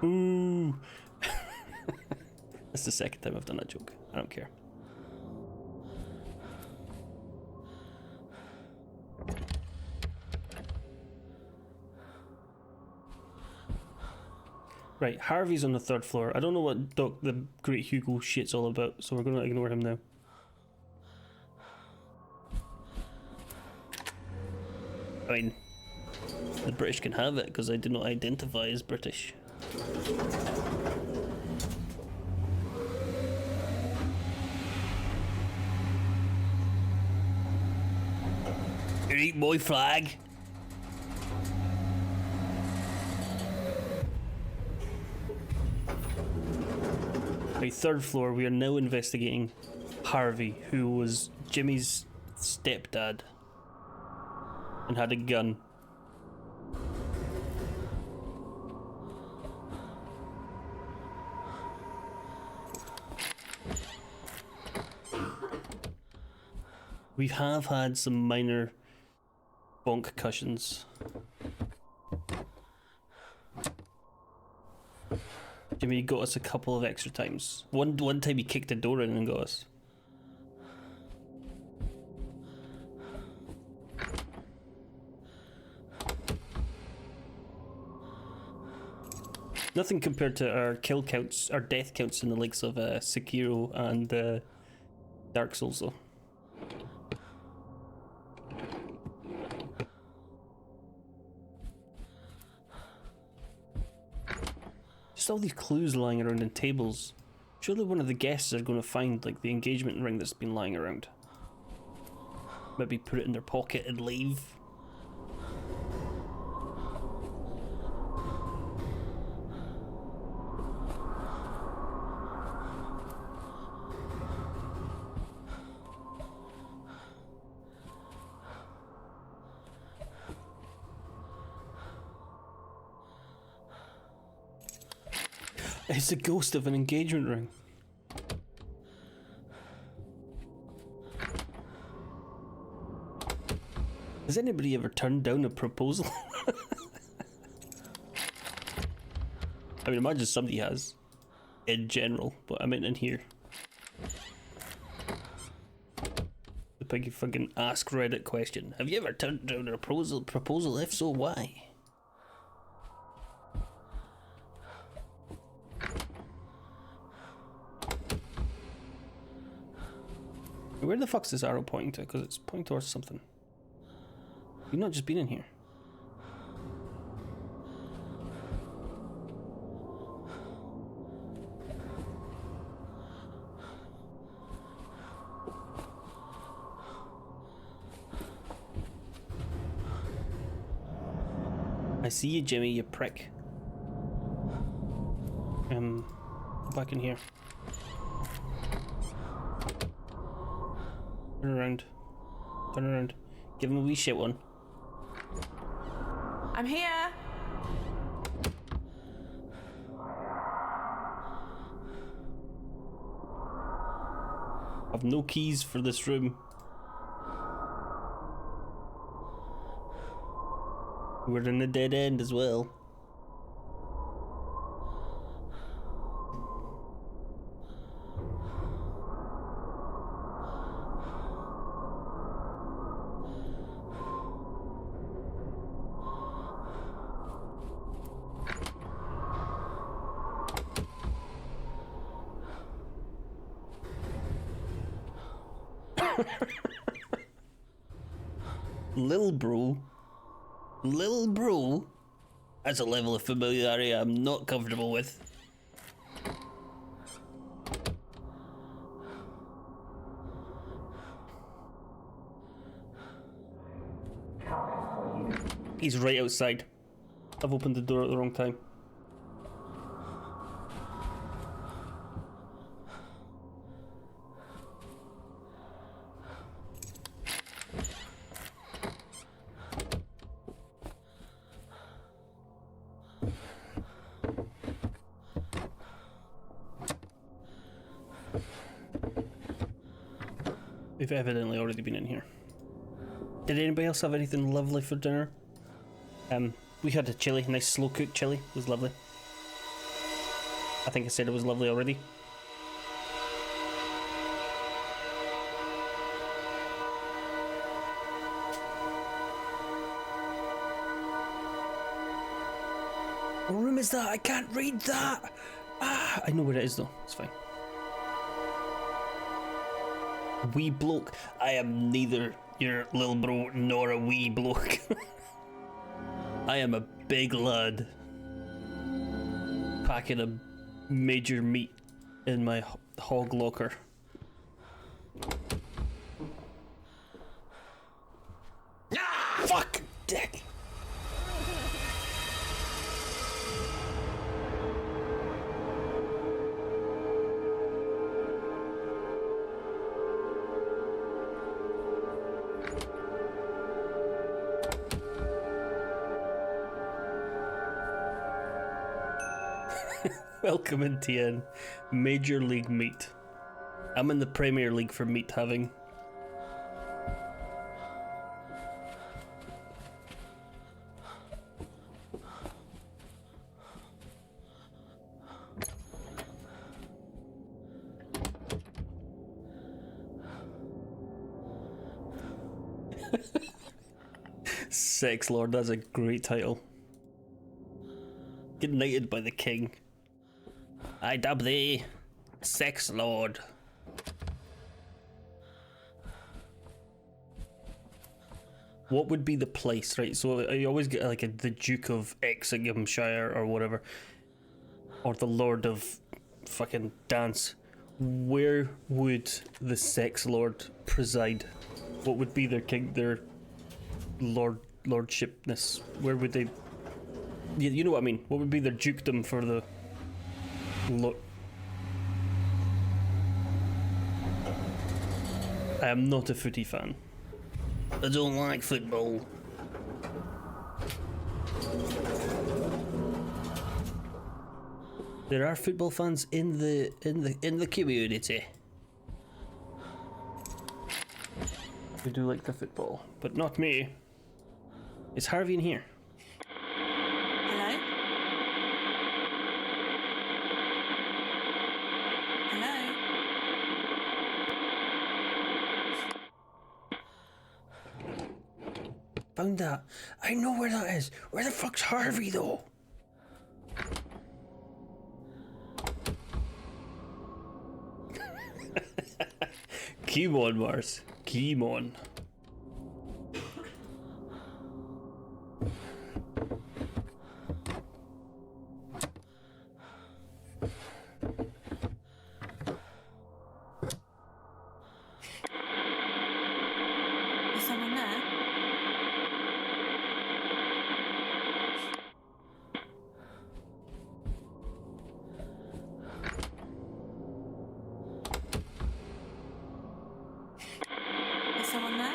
Ooh. That's the second time I've done that joke. I don't care. Right, Harvey's on the 3rd floor. I don't know what the Great Hugo shit's all about, so we're gonna ignore him now. I mean, the British can have it because I do not identify as British. You eat my flag. Right, 3rd floor, we are now investigating Harvey, who was Jimmy's stepdad and had a gun. We have had some minor bonk cushions. Jimmy got us a couple of extra times. One time he kicked a door in and got us. Nothing compared to our kill counts, our death counts in the likes of Sekiro and Dark Souls though. Just all these clues lying around in tables. Surely one of the guests are going to find like the engagement ring that's been lying around. Maybe put it in their pocket and leave. It's the ghost of an engagement ring. Has anybody ever turned down a proposal? I mean, imagine somebody has. In general, but I meant in here. The big fucking ask Reddit question. Have you ever turned down a proposal? If so, why? Where the fuck's this arrow pointing to? Because it's pointing towards something. You've not just been in here. I see you, Jimmy, you prick. Go back in here. Turn around. Turn around. Give him a wee shit one. I'm here. I've no keys for this room. We're in a dead end as well. Lil bro, that's a level of familiarity I'm not comfortable with. He's right outside. I've opened the door at the wrong time. We've evidently already been in here. Did anybody else have anything lovely for dinner? We had a chili, nice slow cooked chili. It was lovely. I think I said it was lovely already. What room is that? I can't read that! Ah, I know where it is though. It's fine. Wee bloke. I am neither your little bro nor a wee bloke. I am a big lad. Packing a major meat in my hog locker. Ah, fuck! Dick! Welcome in, TN. Major League Meat. I'm in the Premier League for meat having. Sex Lord, that's a great title. Get knighted by the king. I dub thee Sex Lord. What would be the place, right? So you always get like the Duke of Exinghamshire or whatever, or the Lord of fucking Dance. Where would the Sex Lord preside? What would be their king, their lordshipness? Where would they? You know what I mean. What would be their dukedom for the lord? I am not a footy fan. I don't like football. There are football fans in the community. We do like the football, but not me. Is Harvey in here? Hello? Hello? Found that. I know where that is. Where the fuck's Harvey though? Come on, Mars. Come on. Is someone there? Is someone there?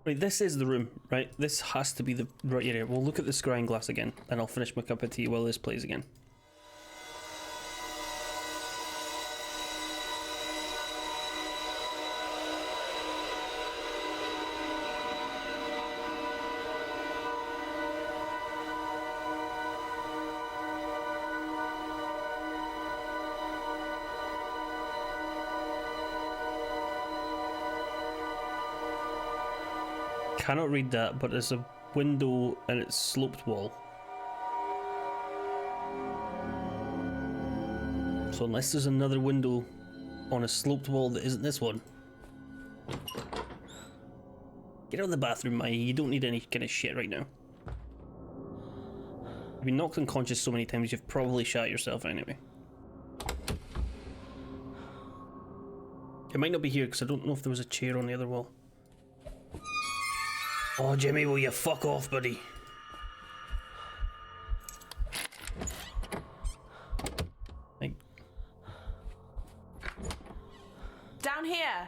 Right, this is the room, right? This has to be the right area. We'll look at the scrying glass again, and I'll finish my cup of tea while this plays again. Cannot read that, but there's a window and it's sloped wall. So unless there's another window on a sloped wall that isn't this one. Get out of the bathroom, Maya. You don't need any kind of shit right now. You've been knocked unconscious so many times you've probably shot yourself anyway. It might not be here because I don't know if there was a chair on the other wall. Oh, Jimmy, will you fuck off, buddy? Hey. Down here!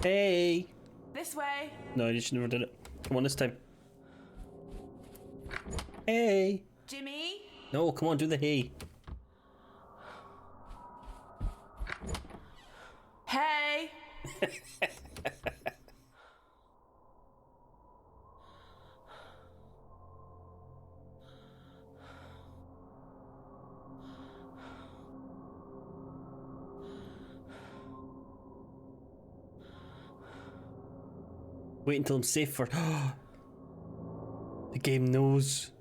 Hey! This way! No, you just never did it. Come on, this time. Hey! Jimmy? No, come on, do the hey. Hey! Wait until I'm safe for... The game knows.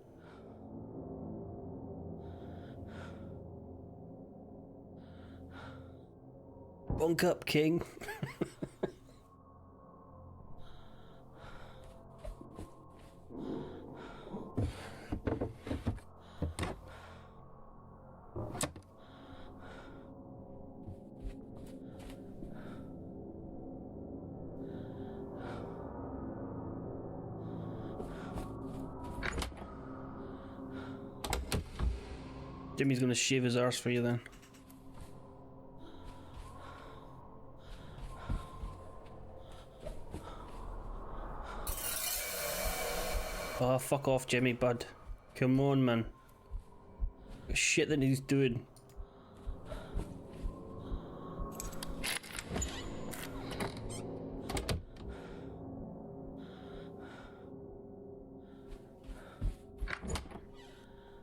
Bunk up, King. Jimmy's gonna shave his arse for you then. Oh, fuck off, Jimmy, bud. Come on, man. Shit that he's doing.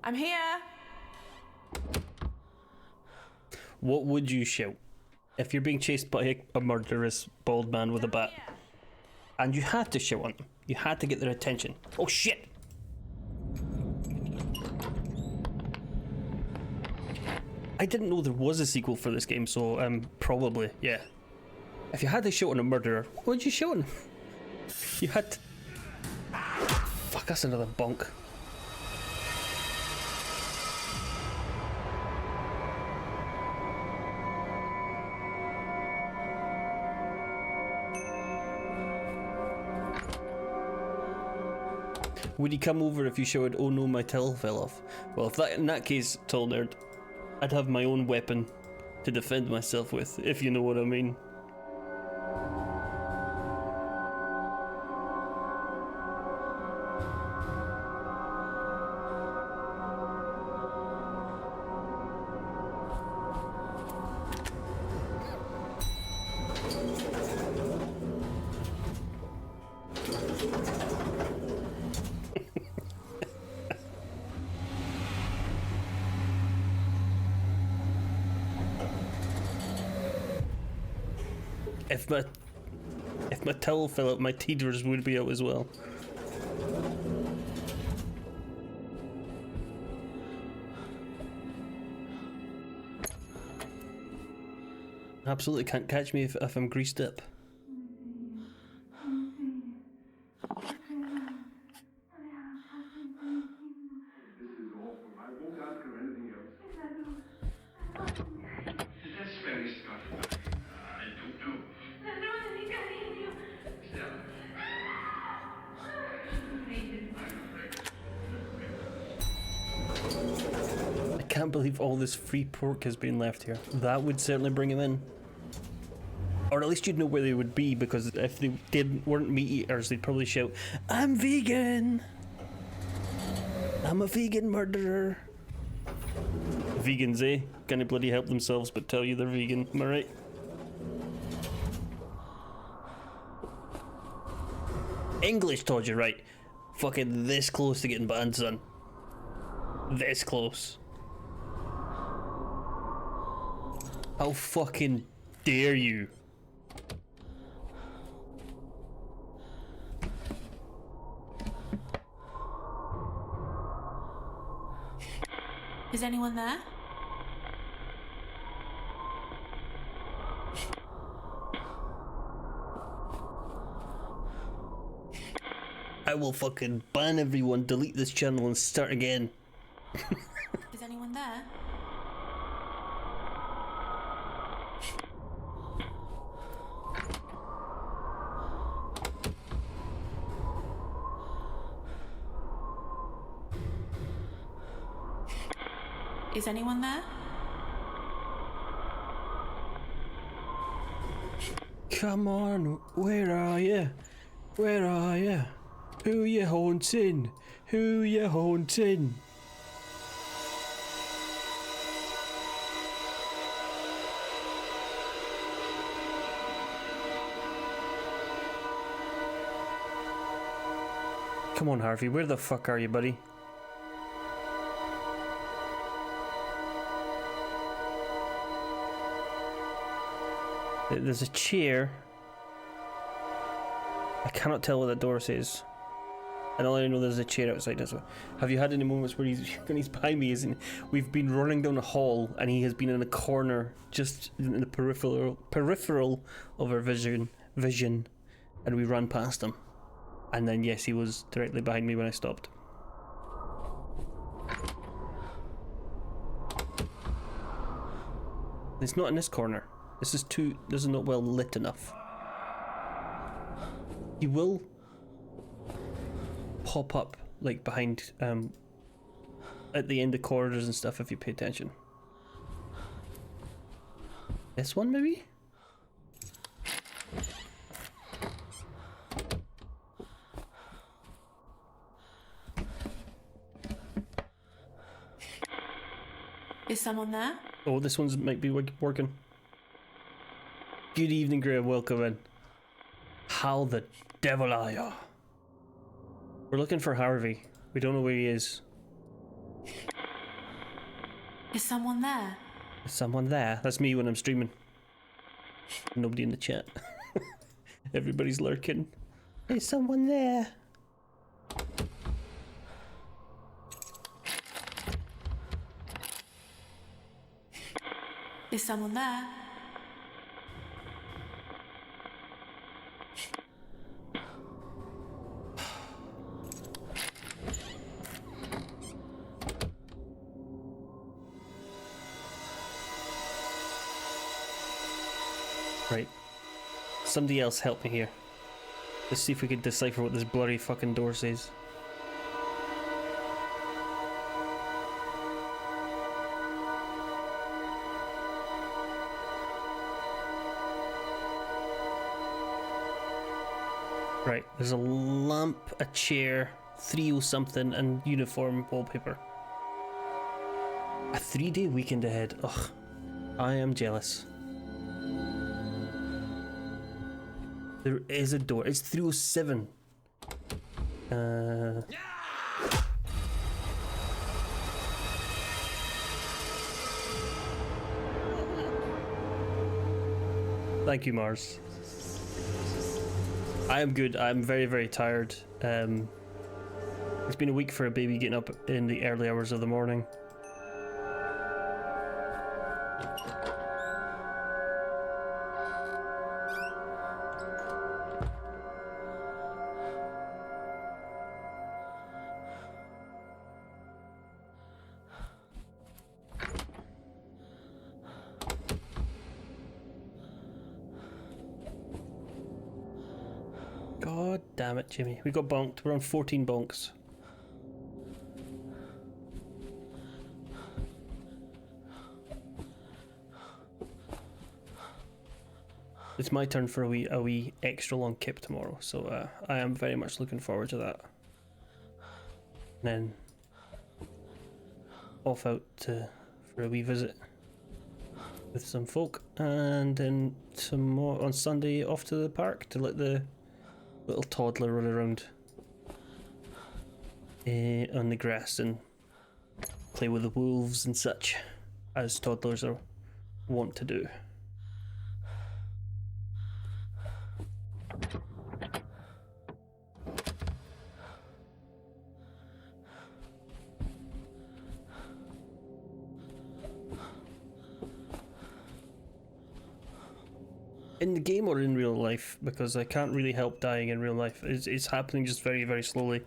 I'm here! What would you shout if you're being chased by a murderous bald man with a bat? And you had to shout on them. You had to get their attention. Oh shit! I didn't know there was a sequel for this game, so probably, yeah. If you had to shout on a murderer, what would you shout on? You had to... Fuck, that's another bonk. Would he come over if you shouted, "Oh no, my towel fell off"? Well, if that in that case, tall nerd, I'd have my own weapon to defend myself with, if you know what I mean. If my towel fell out, my teethers would be out as well. Absolutely can't catch me if I'm greased up. This is awful. I won't ask her anything else. That's very scuffed. I don't know. Stella. I can't believe all this free pork has been left here. That would certainly bring him in. Or at least you'd know where they would be, because if they weren't meat eaters, they'd probably shout, "I'm vegan! I'm a vegan murderer!" Vegans, eh? Gonna bloody help themselves but tell you they're vegan, am I right? English taught you right. Fucking this close to getting banned, son. This close. How fucking dare you? Is anyone there? I will fucking ban everyone, delete this channel and start again. Is anyone there? Is anyone there? Come on, where are you? Where are you? Who you haunting? Who you haunting? Come on, Harvey, where the fuck are you, buddy? There's a chair. I cannot tell what that door says. And all I know there's a chair outside as well. Have you had any moments where when he's behind me, isn't we've been running down a hall and he has been in a corner just in the peripheral of our vision, and we ran past him. And then yes, he was directly behind me when I stopped. It's not in this corner. This is not well lit enough. He will pop up like behind at the end of corridors and stuff if you pay attention. This one maybe? Is someone there? Oh, this one's might be working. Good evening, Graham. Welcome in. How the devil are you? We're looking for Harvey. We don't know where he is. Is someone there? Is someone there? That's me when I'm streaming. Nobody in the chat. Everybody's lurking. Is someone there? Is someone there? Right. Somebody else help me here. Let's see if we can decipher what this blurry fucking door says. Right, there's a lamp, a chair, 3 something, and uniform wallpaper. A 3-day weekend ahead. Ugh, I am jealous. There is a door. It's 307. Thank you, Mars. I am good. I'm very, very tired. It's been a week for a baby getting up in the early hours of the morning. God damn it, Jimmy. We got bonked. We're on 14 bonks. It's my turn for a wee extra long kip tomorrow, so I am very much looking forward to that. And then off out for a wee visit with some folk, and then tomorrow on Sunday off to the park to let the little toddler run around on the grass and play with the wolves and such, as toddlers are wont to do. In the game or in real life, because I can't really help dying in real life. It's happening just very, very slowly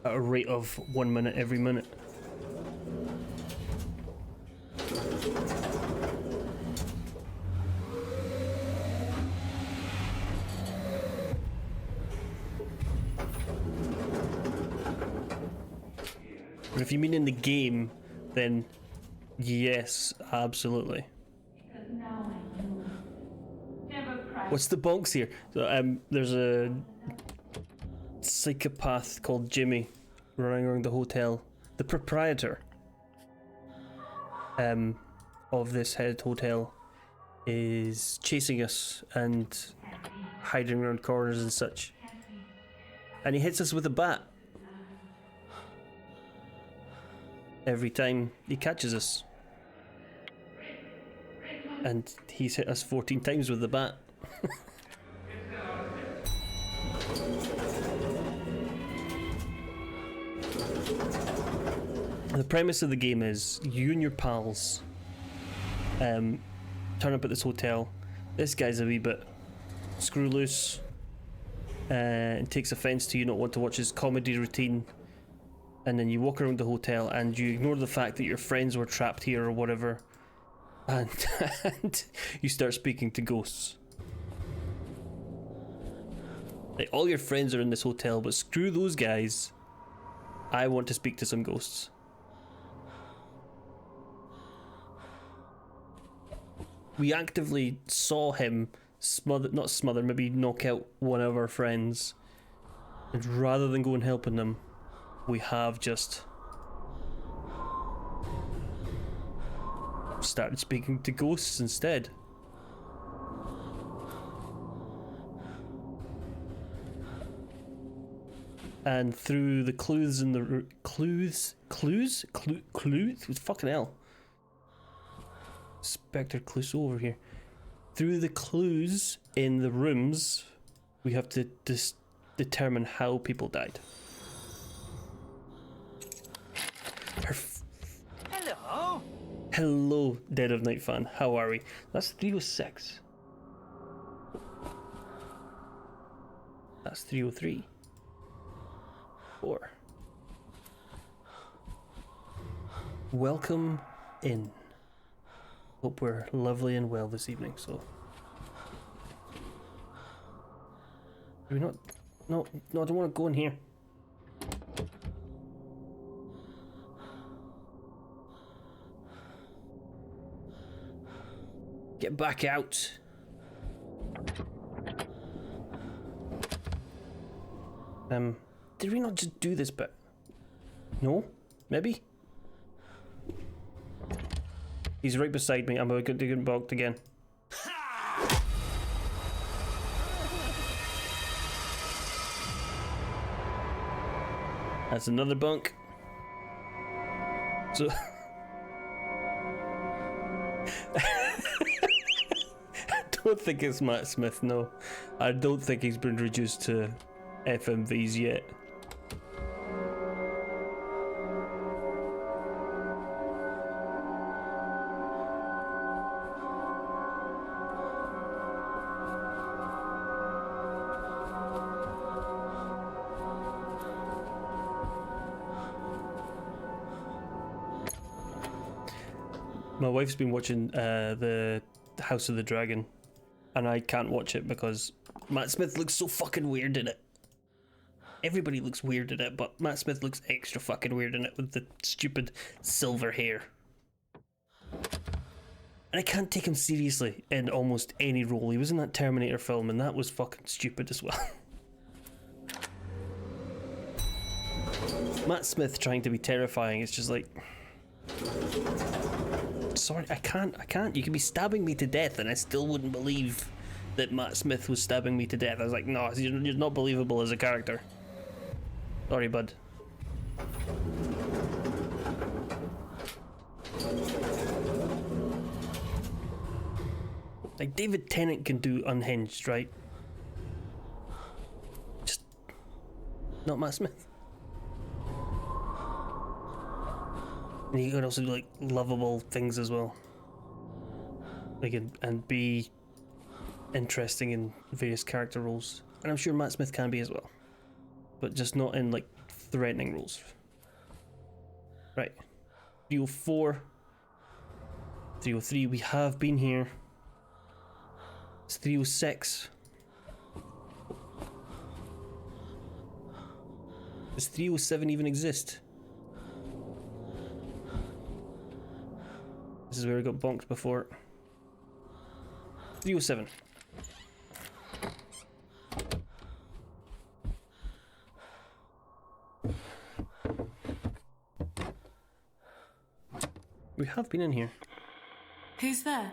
at a rate of 1 minute every minute. But if you mean in the game, then yes, absolutely. Because now I know. Never cry. What's the bonks here? So, there's a psychopath called Jimmy running around the hotel. The proprietor of this head hotel is chasing us and hiding around corners and such. And he hits us with a bat every time he catches us. And he's hit us 14 times with the bat. The premise of the game is you and your pals turn up at this hotel. This guy's a wee bit screw loose and takes offence to you not want to watch his comedy routine, and then you walk around the hotel and you ignore the fact that your friends were trapped here or whatever, and you start speaking to ghosts. Like, all your friends are in this hotel, but screw those guys. I want to speak to some ghosts. We actively saw him maybe knock out one of our friends. And rather than go and helping them, we have just started speaking to ghosts instead. And through the clues in the clues? Fucking hell. Spectre clues over here. Through the clues in the rooms, we have to determine how people died. Hello? Hello, Dead of Night fan. How are we? That's 306. That's 303. 4. Welcome in. Hope we're lovely and well this evening, so. Do we not? No, I don't want to go in here. Get back out. Did we not just do this bit? No? Maybe? He's right beside me. I'm going to get bonked again. That's another bunk. So... I don't think it's Matt Smith, no. I don't think he's been reduced to FMVs yet. My wife's been watching the House of the Dragon, and I can't watch it because Matt Smith looks so fucking weird in it. Everybody looks weird in it, but Matt Smith looks extra fucking weird in it with the stupid silver hair. And I can't take him seriously in almost any role. He was in that Terminator film, and that was fucking stupid as well. Matt Smith trying to be terrifying is just like... Sorry, I can't. You could be stabbing me to death and I still wouldn't believe that Matt Smith was stabbing me to death. I was like, no, you're not believable as a character. Sorry, bud. Like, David Tennant can do Unhinged, right? Just not Matt Smith. And he could also do like lovable things as well, like and be interesting in various character roles. And I'm sure Matt Smith can be as well, but just not in like threatening roles. Right, 304, 303. We have been here. It's 306. Does 307 even exist? This is where we got bonked before. 307. We have been in here. Who's there?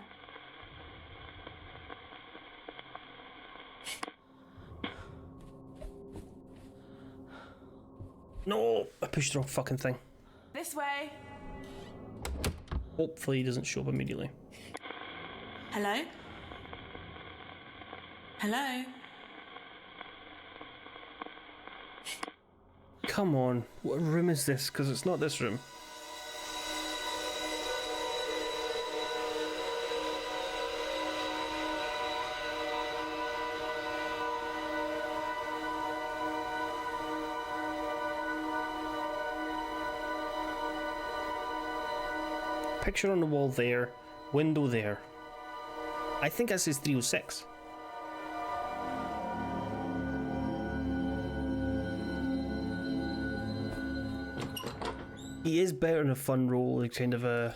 No! I pushed the wrong fucking thing. This way. Hopefully he doesn't show up immediately. Hello? Hello? Come on, what room is this? Because it's not this room. Picture on the wall there, window there. I think that says 306. He is better in a fun role, like kind of a...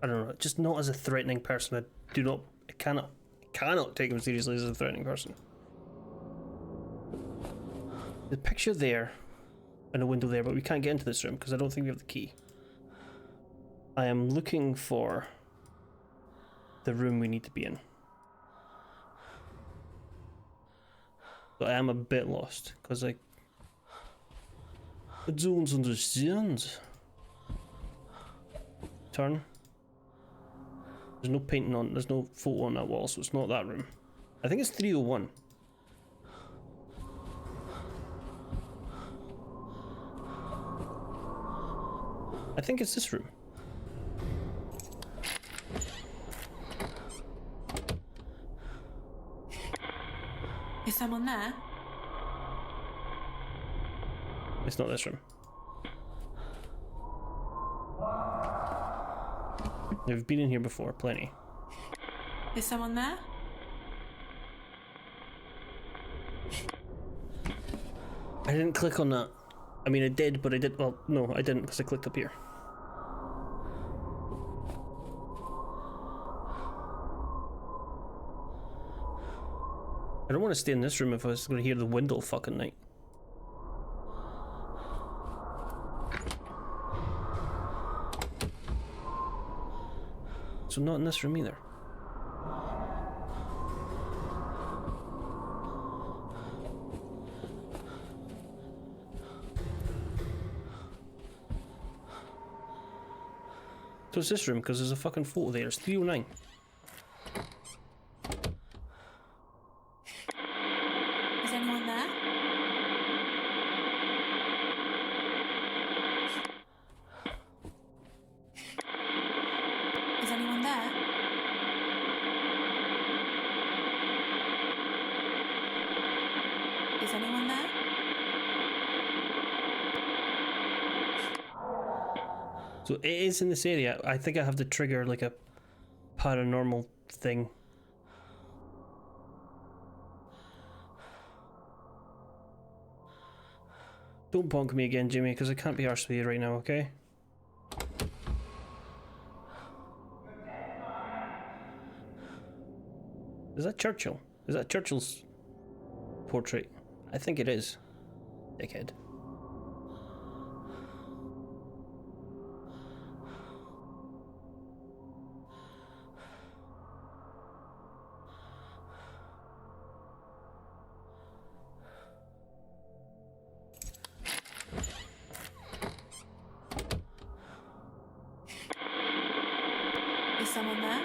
I don't know, just not as a threatening person. I cannot take him seriously as a threatening person. The picture there, and a window there, but we can't get into this room because I don't think we have the key. I am looking for the room we need to be in. So I am a bit lost because I don't understand. turn. There's no painting on, there's no photo on that wall, so it's not that room. I think it's 301. I think it's this room. Is someone there? It's not this room. They've been in here before, plenty. Is someone there? I didn't click on that. I mean, I did, but I did. Well, no, I didn't because I clicked up here. I don't want to stay in this room if I was going to hear the wind all fucking night. So not in this room either. So it's this room because there's a fucking photo there. It's 309. Is anyone there? Is anyone there? Is anyone there? So it is in this area. I think I have to trigger like a paranormal thing. Don't bonk me again, Jimmy, because I can't be arsed with you right now, okay? Is that Churchill? Is that Churchill's portrait? I think it is. Dickhead. Is someone there?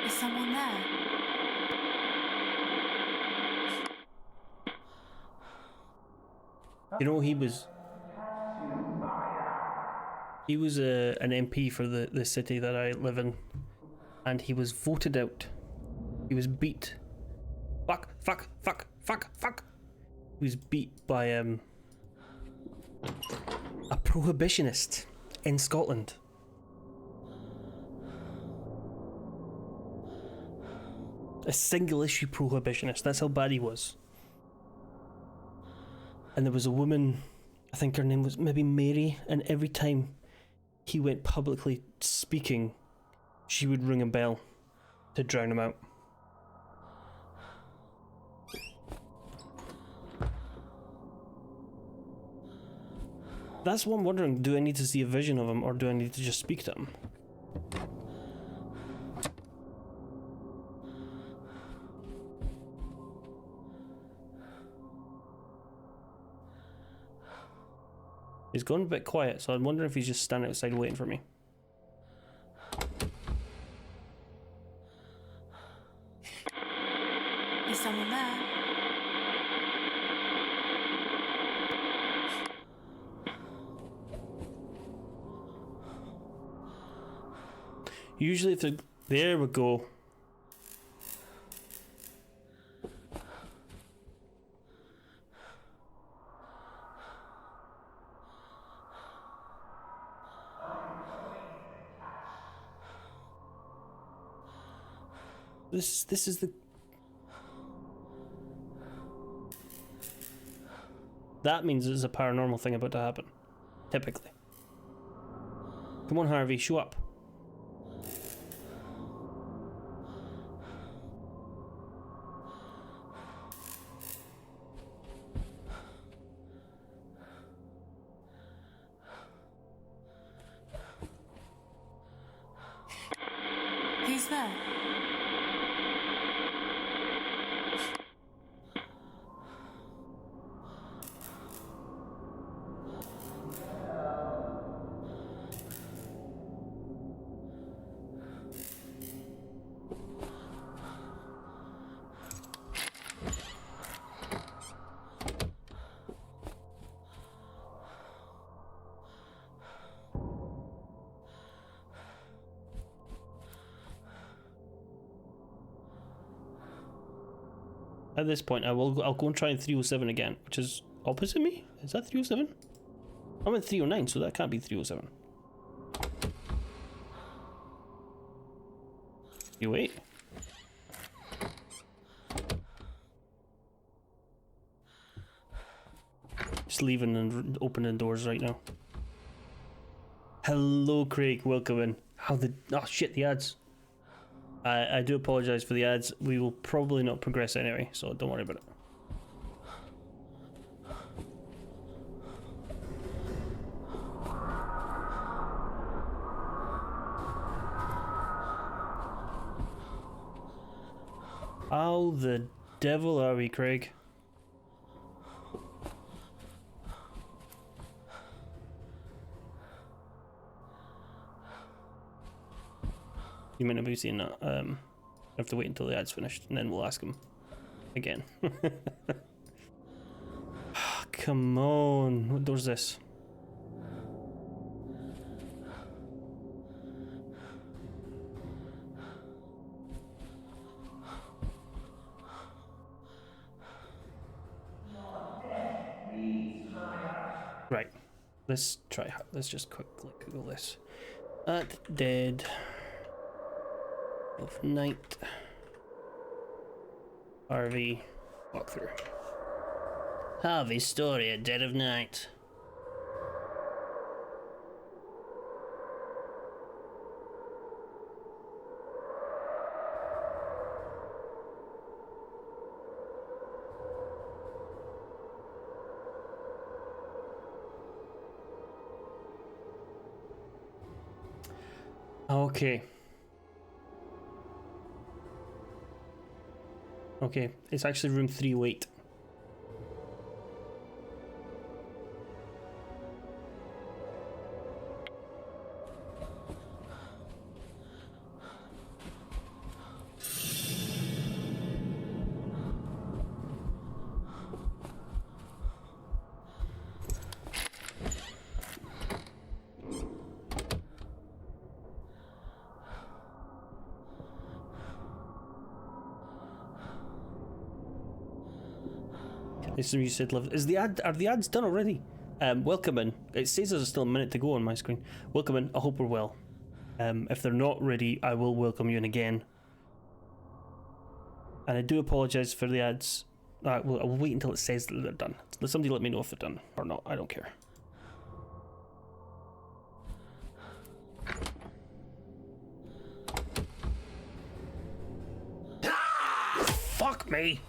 Is someone there? You know, he was an MP for the city that I live in, and he was voted out. He was beat. Fuck. He was beat by a prohibitionist in Scotland. A single issue prohibitionist. That's how bad he was. And there was a woman, I think her name was maybe Mary, and every time he went publicly speaking, she would ring a bell to drown him out. That's what I'm wondering, do I need to see a vision of him or do I need to just speak to him? He's gone a bit quiet, so I'm wondering if he's just standing outside waiting for me. Is someone there? Usually if they're... There we go. This is the... That means there's a paranormal thing about to happen. Typically. Come on, Harvey, show up. Who's there? At this point, I'll go and try in 307 again, which is opposite me. Is that 307? I'm in 309, so that can't be 307. You wait. Just leaving and opening doors right now. Hello, Craig. Welcome in. How the... Oh, shit, the ads. I do apologise for the ads. We will probably not progress anyway, so don't worry about it. How the devil are we, Craig? You might not be seeing that. I have to wait until the ad's finished, and then we'll ask him again. Come on, what door's this? Right, let's try. Let's just quick Google this. At dead of night RV walkthrough. Harvey story at dead of night. Okay. Okay, it's actually room 308. You said love. Is the ad? Are the ads done already? Welcome in. It says there's still a minute to go on my screen. Welcome in. I hope we're well. If they're not ready, I will welcome you in again. And I do apologise for the ads. Well, I'll wait until it says that they're done. Somebody let me know if they're done or not. I don't care. Fuck me.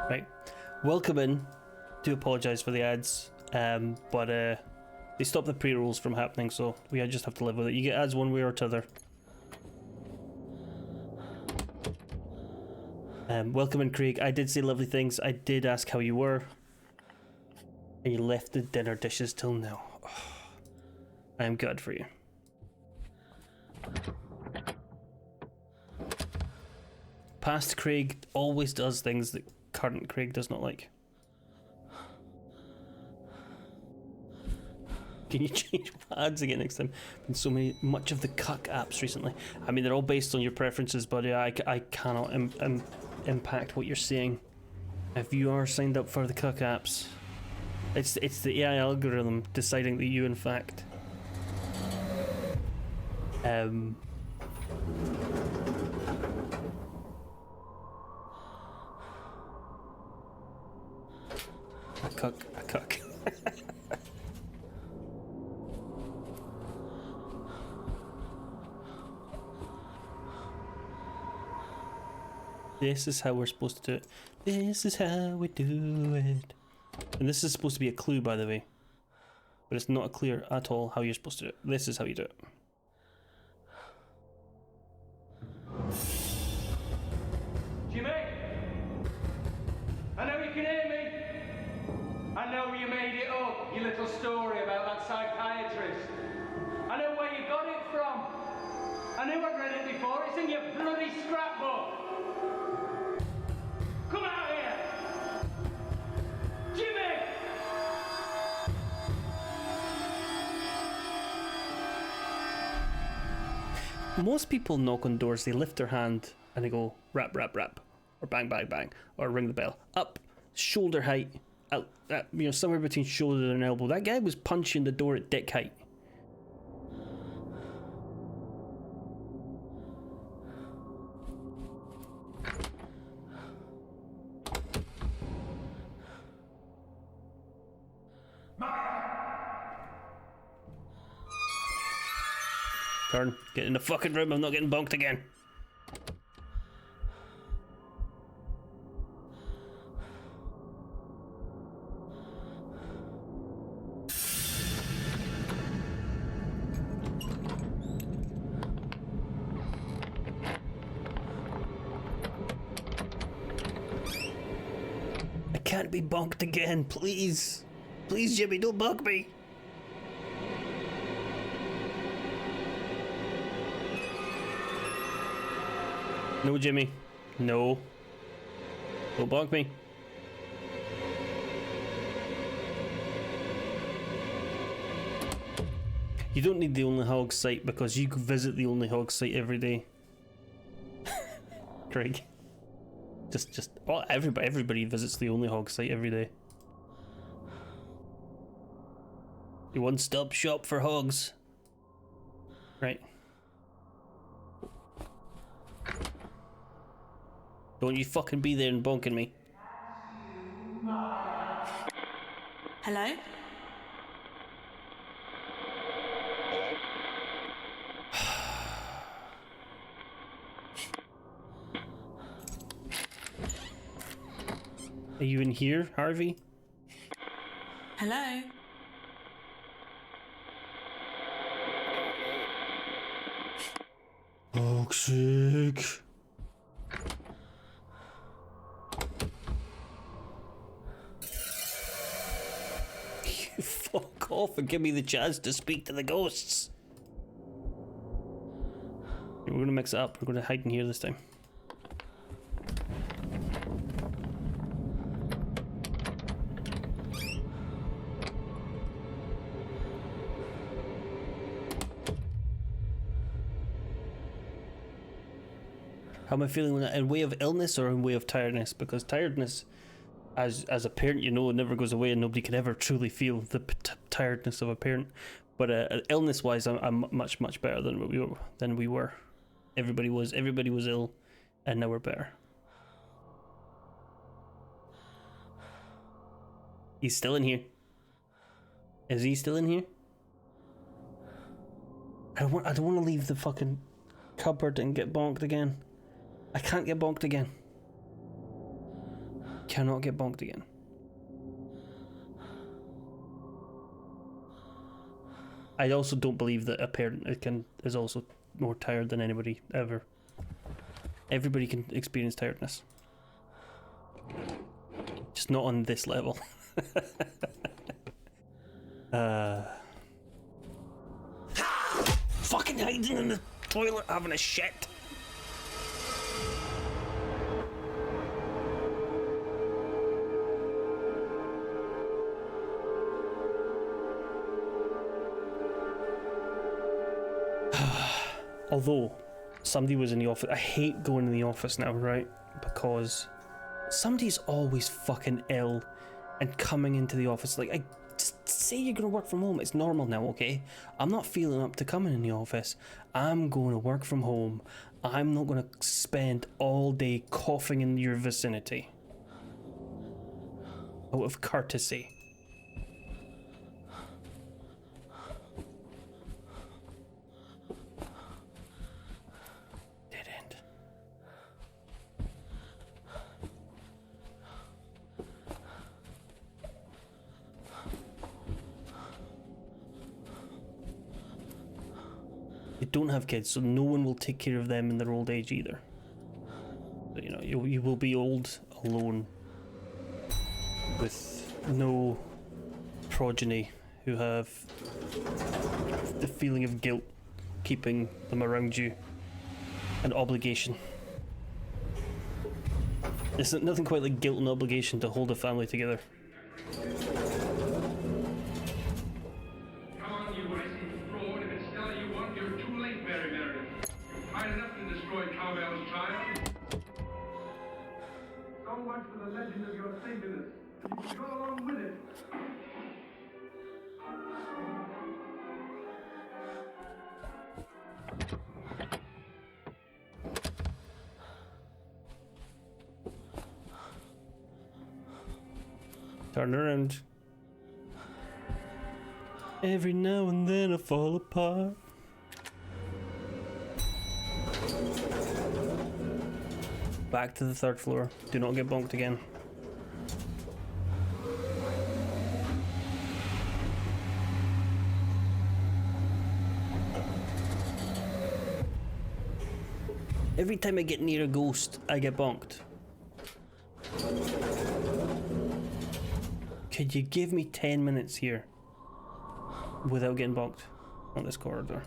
Right, welcome in. Do apologise for the ads, but they stop the pre-rolls from happening, so we just have to live with it. You get ads one way or t'other. Welcome in, Craig. I did say lovely things. I did ask how you were, and you left the dinner dishes till now. Oh, I am good for you. Past Craig always does things that current Craig does not like. Can you change ads again next time? Been much of the cuck apps recently. I mean, they're all based on your preferences, but I cannot impact what you're seeing. If you are signed up for the cuck apps, it's the AI algorithm deciding that you, in fact, a cuck. This is how we're supposed to do it. This is how we do it. And this is supposed to be a clue, by the way. But it's not clear at all how you're supposed to do it. This is how you do it. Jimmy? I know you can hear me. I know you made it up, your little story about that psychiatrist. I know where you got it from. I knew I'd read it before. It's in your bloody scrapbook. Come out here! Jimmy! Most people knock on doors, they lift their hand and they go rap, rap, rap, or bang, bang, bang, or ring the bell. Up, shoulder height, out, somewhere between shoulder and elbow. That guy was punching the door at dick height. Turn, get in the fucking room, I'm not getting bonked again. I can't be bonked again, please. Please, Jimmy, don't bonk me. No, Jimmy. No. Don't bonk me. You don't need the Only Hog site because you can visit the Only Hog site every day. Craig. Well, everybody visits the Only Hog site every day. The one-stop shop for hogs. Right. Don't you fucking be there and bonking me. Hello? Are you in here, Harvey? Hello? Toxic. You fuck off and give me the chance to speak to the ghosts. We're gonna mix it up. We're gonna hide in here this time. How am I feeling in way of illness or in way of tiredness? Because tiredness, as a parent, you know, it never goes away, and nobody can ever truly feel the tiredness of a parent. But illness-wise, I'm much better than we were. Everybody was ill, and now we're better. He's still in here. Is he still in here? I don't want to leave the fucking cupboard and get bonked again. I can't get bonked again. Cannot get bonked again. I also don't believe that a parent is also more tired than anybody ever. Everybody can experience tiredness. Just not on this level. Fucking hiding in the toilet having a shit. Although somebody was in the office, I hate going in the office now, right? Because somebody's always fucking ill and coming into the office. Like, I just say you're gonna work from home. It's normal now, okay? I'm not feeling up to coming in the office. I'm going to work from home. I'm not gonna spend all day coughing in your vicinity. Out of courtesy. Don't have kids, so no one will take care of them in their old age either. But, you know, you will be old alone with no progeny who have the feeling of guilt keeping them around you and obligation. It's nothing quite like guilt and obligation to hold a family together. Come on, you icy fraud. If it's Stella you want, you're too late, Mary Meredith. You've tried enough to destroy Cowbell's child. So much for the legend of your saintliness. You should go along with it. Turn around. Every now and then I fall apart. Back to the 3rd floor. Do not get bonked again. Every time I get near a ghost, I get bonked. Could you give me 10 minutes here without getting bonked on this corridor?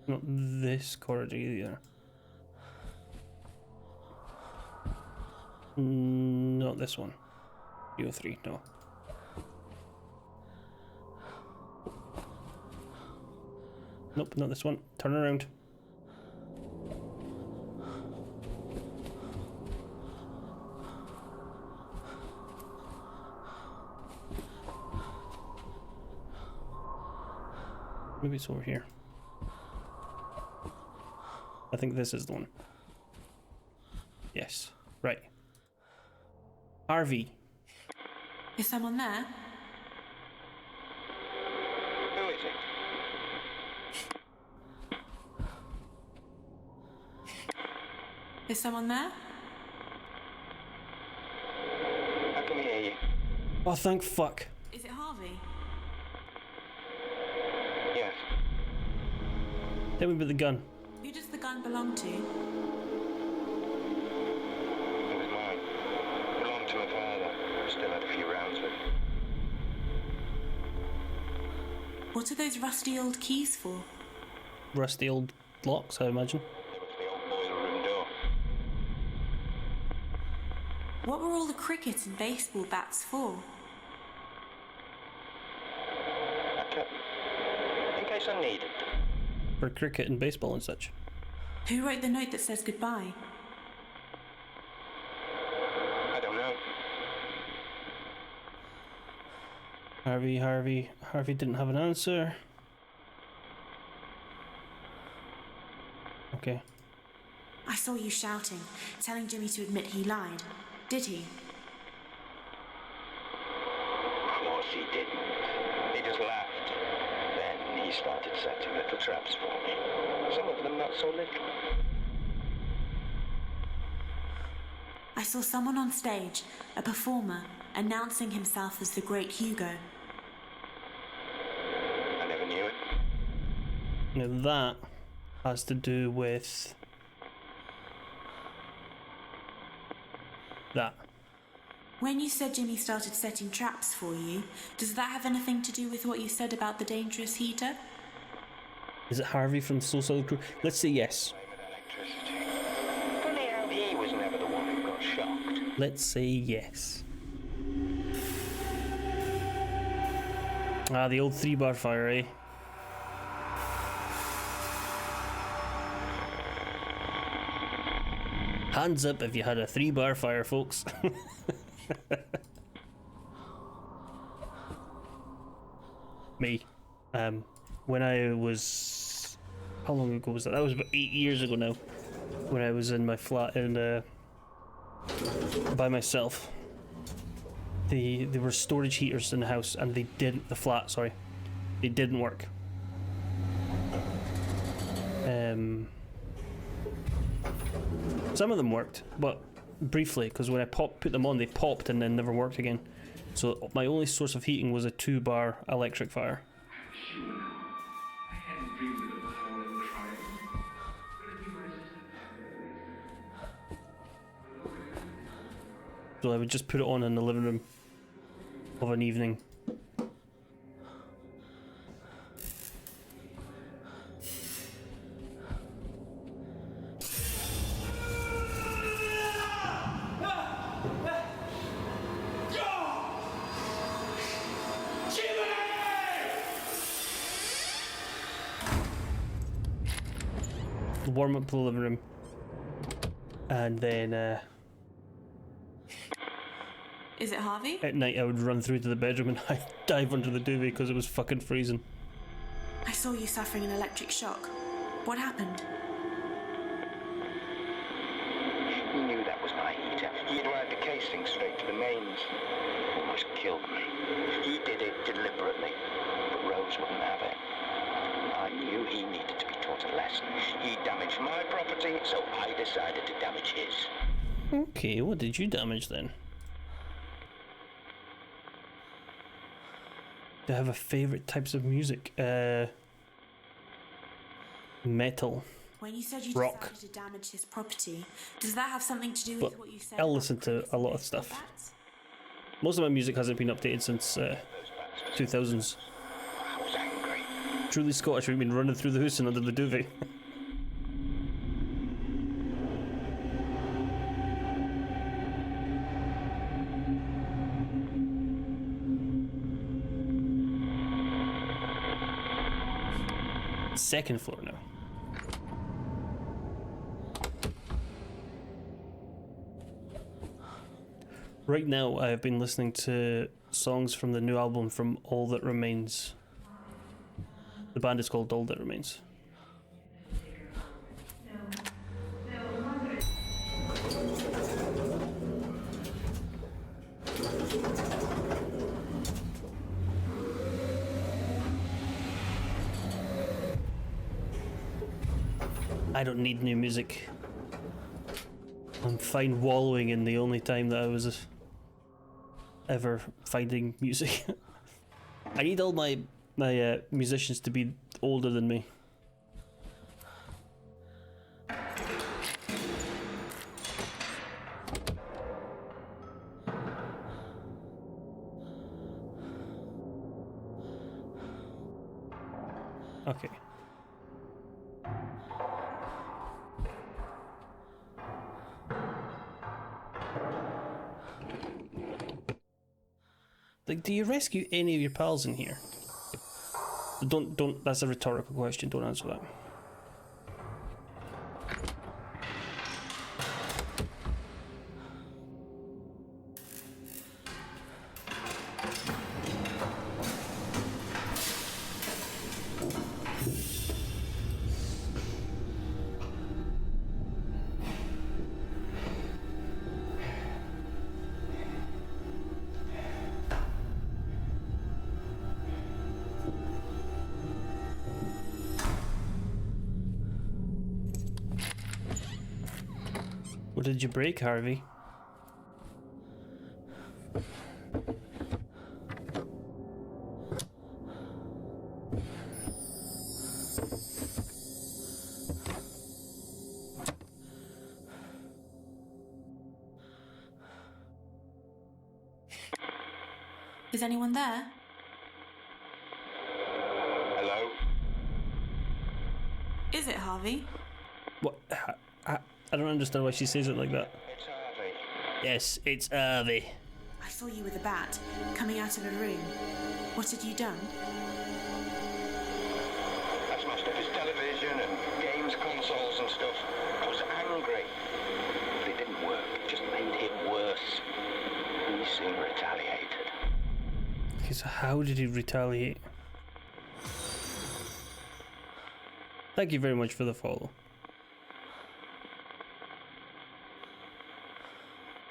Not this corridor either. Not this one. 303, no. Nope, not this one. Turn around. Maybe it's over here. I think this is the one. Yes, right. Harvey. Is someone there? Who is it? Is someone there? I can hear you. Oh, thank fuck. Is it Harvey? Yes. Tell me about the gun. Who does the gun belong to? It was mine. It belonged to my father. Still had a few rounds with it. What are those rusty old keys for? Rusty old locks, I imagine. It was the old boiler room door. What were all the cricket and baseball bats for? I kept them. In case I needed them. For cricket and baseball and such. Who wrote the note that says goodbye? I don't know. Harvey didn't have an answer. Okay. I saw you shouting, telling Jimmy to admit he lied. Did he? Of course he didn't. He just laughed. Then he started setting little traps for me. Some of them not so little. I saw someone on stage, a performer, announcing himself as the Great Hugo. I never knew it. Now that has to do with that. When you said Jimmy started setting traps for you, does that have anything to do with what you said about the dangerous heater? Is it Harvey from the Soul Solid Crew? Let's say yes. Electricity. Funny how he was never the one who got shocked. Let's say yes. Ah, the old 3-bar fire, eh? Hands up if you had a 3-bar fire, folks. Me. When I was... How long ago was that? That was about 8 years ago now. When I was in my flat in by myself. There were storage heaters in the house and they didn't... The flat, sorry. They didn't work. Some of them worked, but briefly, because when I put them on, they popped and then never worked again. So my only source of heating was a 2-bar electric fire. I hadn't dreamed of the falling crying. So I would just put it on in the living room of an evening. Warm up to the living room, and then Is it Harvey? at night I would run through to the bedroom and I'd dive under the duvet because it was fucking freezing. I saw you suffering an electric shock. What happened? He knew that was my heater. He'd wired the casing straight to the mains. Almost killed me. He did it deliberately, but Rose wouldn't have it. I knew he needed to be taught a lesson. He damaged my property, so I decided to damage his. Okay, what did you damage then? Do I have a favourite types of music? Metal. When you said you Rock. decided to damage his property, does that have something to do But with what you said? I'll about listen the to previous a lot of baseball stuff. bats? Most of my music hasn't been updated since 2000s. I was angry. Truly Scottish, we've been running through the house and under the duvet. Second floor now. Right now, I have been listening to songs from the new album from All That Remains. The band is called All That Remains. I don't need new music. I'm fine wallowing in the only time that I was ever finding music. I need all my musicians to be older than me. Okay. Like, do you rescue any of your pals in here? Don't, that's a rhetorical question, don't answer that. What did you break, Harvey? Is anyone there? Hello? Is it Harvey? What? I don't understand why she says it like that. It's Harvey. Yes, it's Harvey. I saw you with a bat coming out of a room. What had you done? I smashed up his television and games consoles and stuff. I was angry. But it didn't work. It just made him worse. He soon retaliated. Okay, so how did he retaliate? Thank you very much for the follow.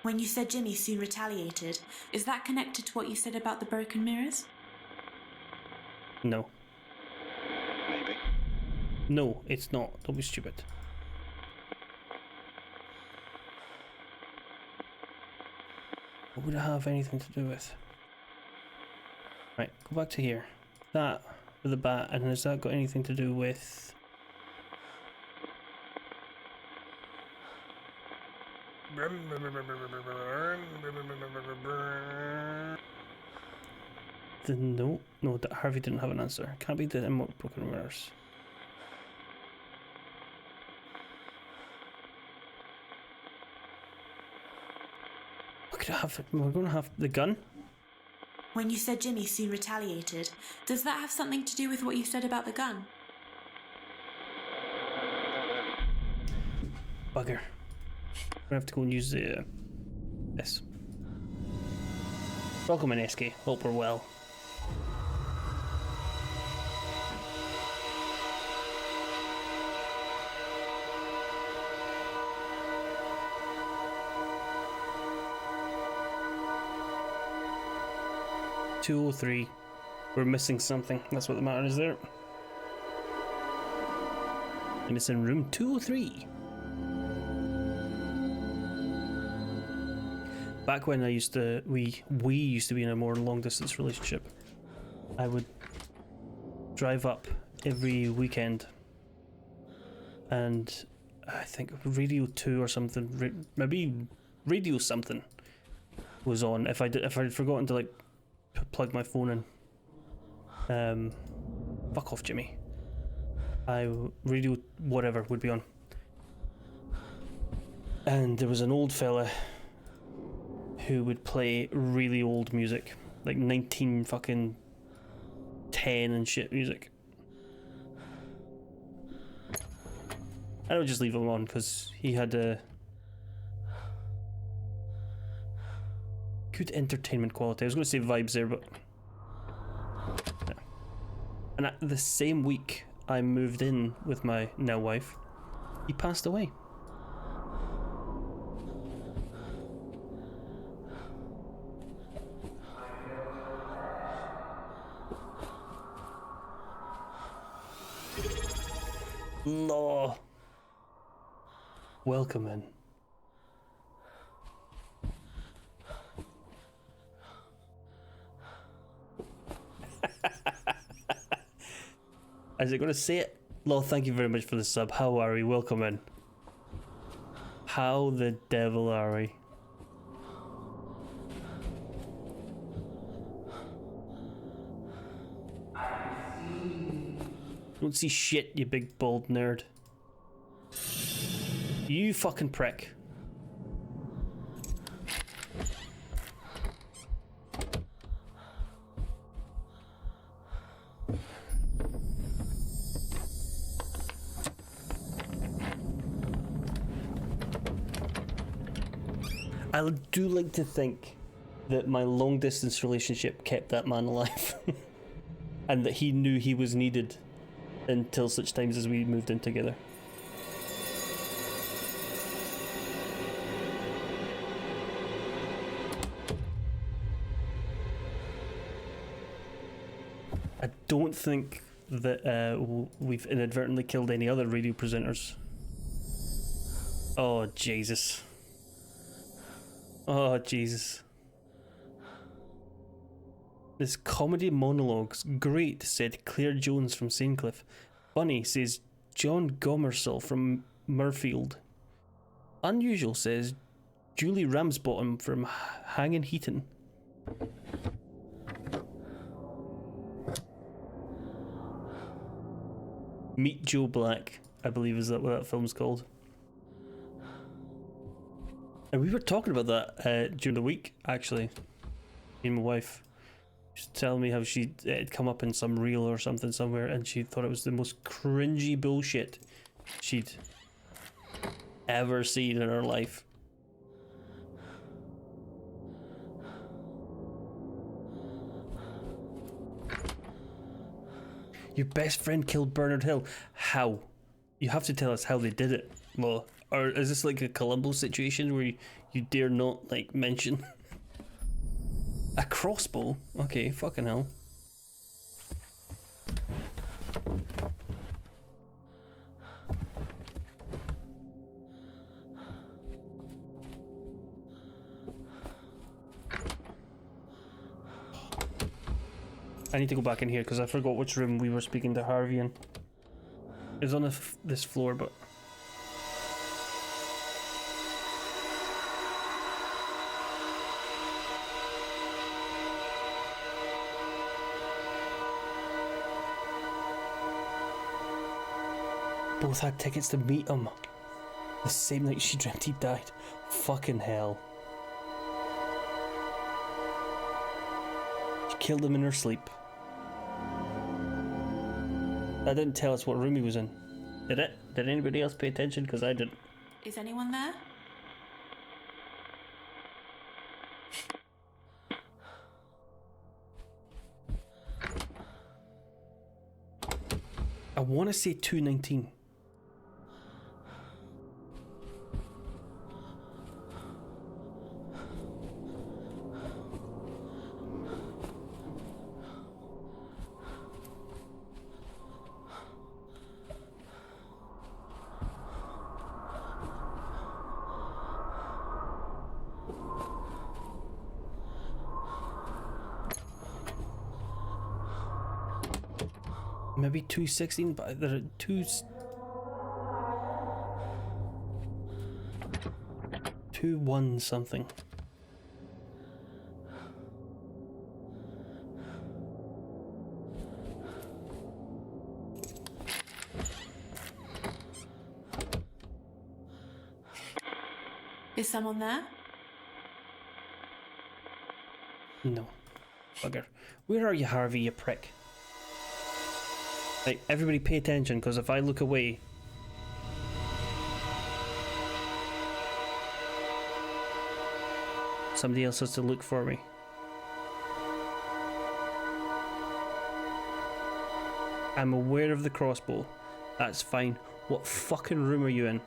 When you said Jimmy soon retaliated, is that connected to what you said about the broken mirrors? No. Maybe. No, it's not. Don't be stupid. What would it have anything to do with? Right, go back to here. That with the bat, and has that got anything to do with? No, Harvey didn't have an answer. Can't be the broken mirrors. We're gonna have the gun. When you said Jimmy soon retaliated, does that have something to do with what you said about the gun? Bugger. We have to go and use the this. Welcome in, SK. Hope we're well. .203. We're missing something. That's what the matter is there. And it's in room 203. Back when we used to be in a more long distance relationship, I would drive up every weekend, and I think Radio 2 or something, maybe Radio something was on. If I'd forgotten to like plug my phone in, fuck off, Jimmy. Radio whatever would be on, and there was an old fella who would play really old music, like 19 fucking 10 and shit music. I would just leave him on because he had a good entertainment quality. I was going to say vibes there, but yeah. And the same week I moved in with my now wife, he passed away. No. Welcome in. Is it going to say it? Law, thank you very much for the sub. How are we? Welcome in. How the devil are we? Don't see shit, you big bald nerd. You fucking prick. I do like to think that my long distance relationship kept that man alive and that he knew he was needed until such times as we moved in together. I don't think that we've inadvertently killed any other radio presenters. Oh, Jesus. Oh, Jesus. This comedy monologue's great, said Claire Jones from Saincliffe. Funny, says John Gomersall from Murfield. Unusual, says Julie Ramsbottom from Hangin' Heaton. Meet Joe Black, I believe is that what that film's called. And we were talking about that during the week, actually. Me and my wife. She was telling me how it'd come up in some reel or something somewhere, and she thought it was the most cringy bullshit she'd ever seen in her life. Your best friend killed Bernard Hill. How? You have to tell us how they did it, Law. Or is this like a Columbo situation where you dare not, like, mention a crossbow? Okay, fucking hell. I need to go back in here because I forgot which room we were speaking to Harvey in. It was on this floor, but... both had tickets to meet him the same night she dreamt he died. Fucking hell. She killed him in her sleep. That didn't tell us what room he was in. Did it? Did anybody else pay attention? Because I didn't. Is anyone there? I want to say 219. Maybe 216, but there are two one something. Is someone there? No. Bugger. Where are you, Harvey, you prick? Right, everybody pay attention, because if I look away... somebody else has to look for me. I'm aware of the crossbow. That's fine. What fucking room are you in?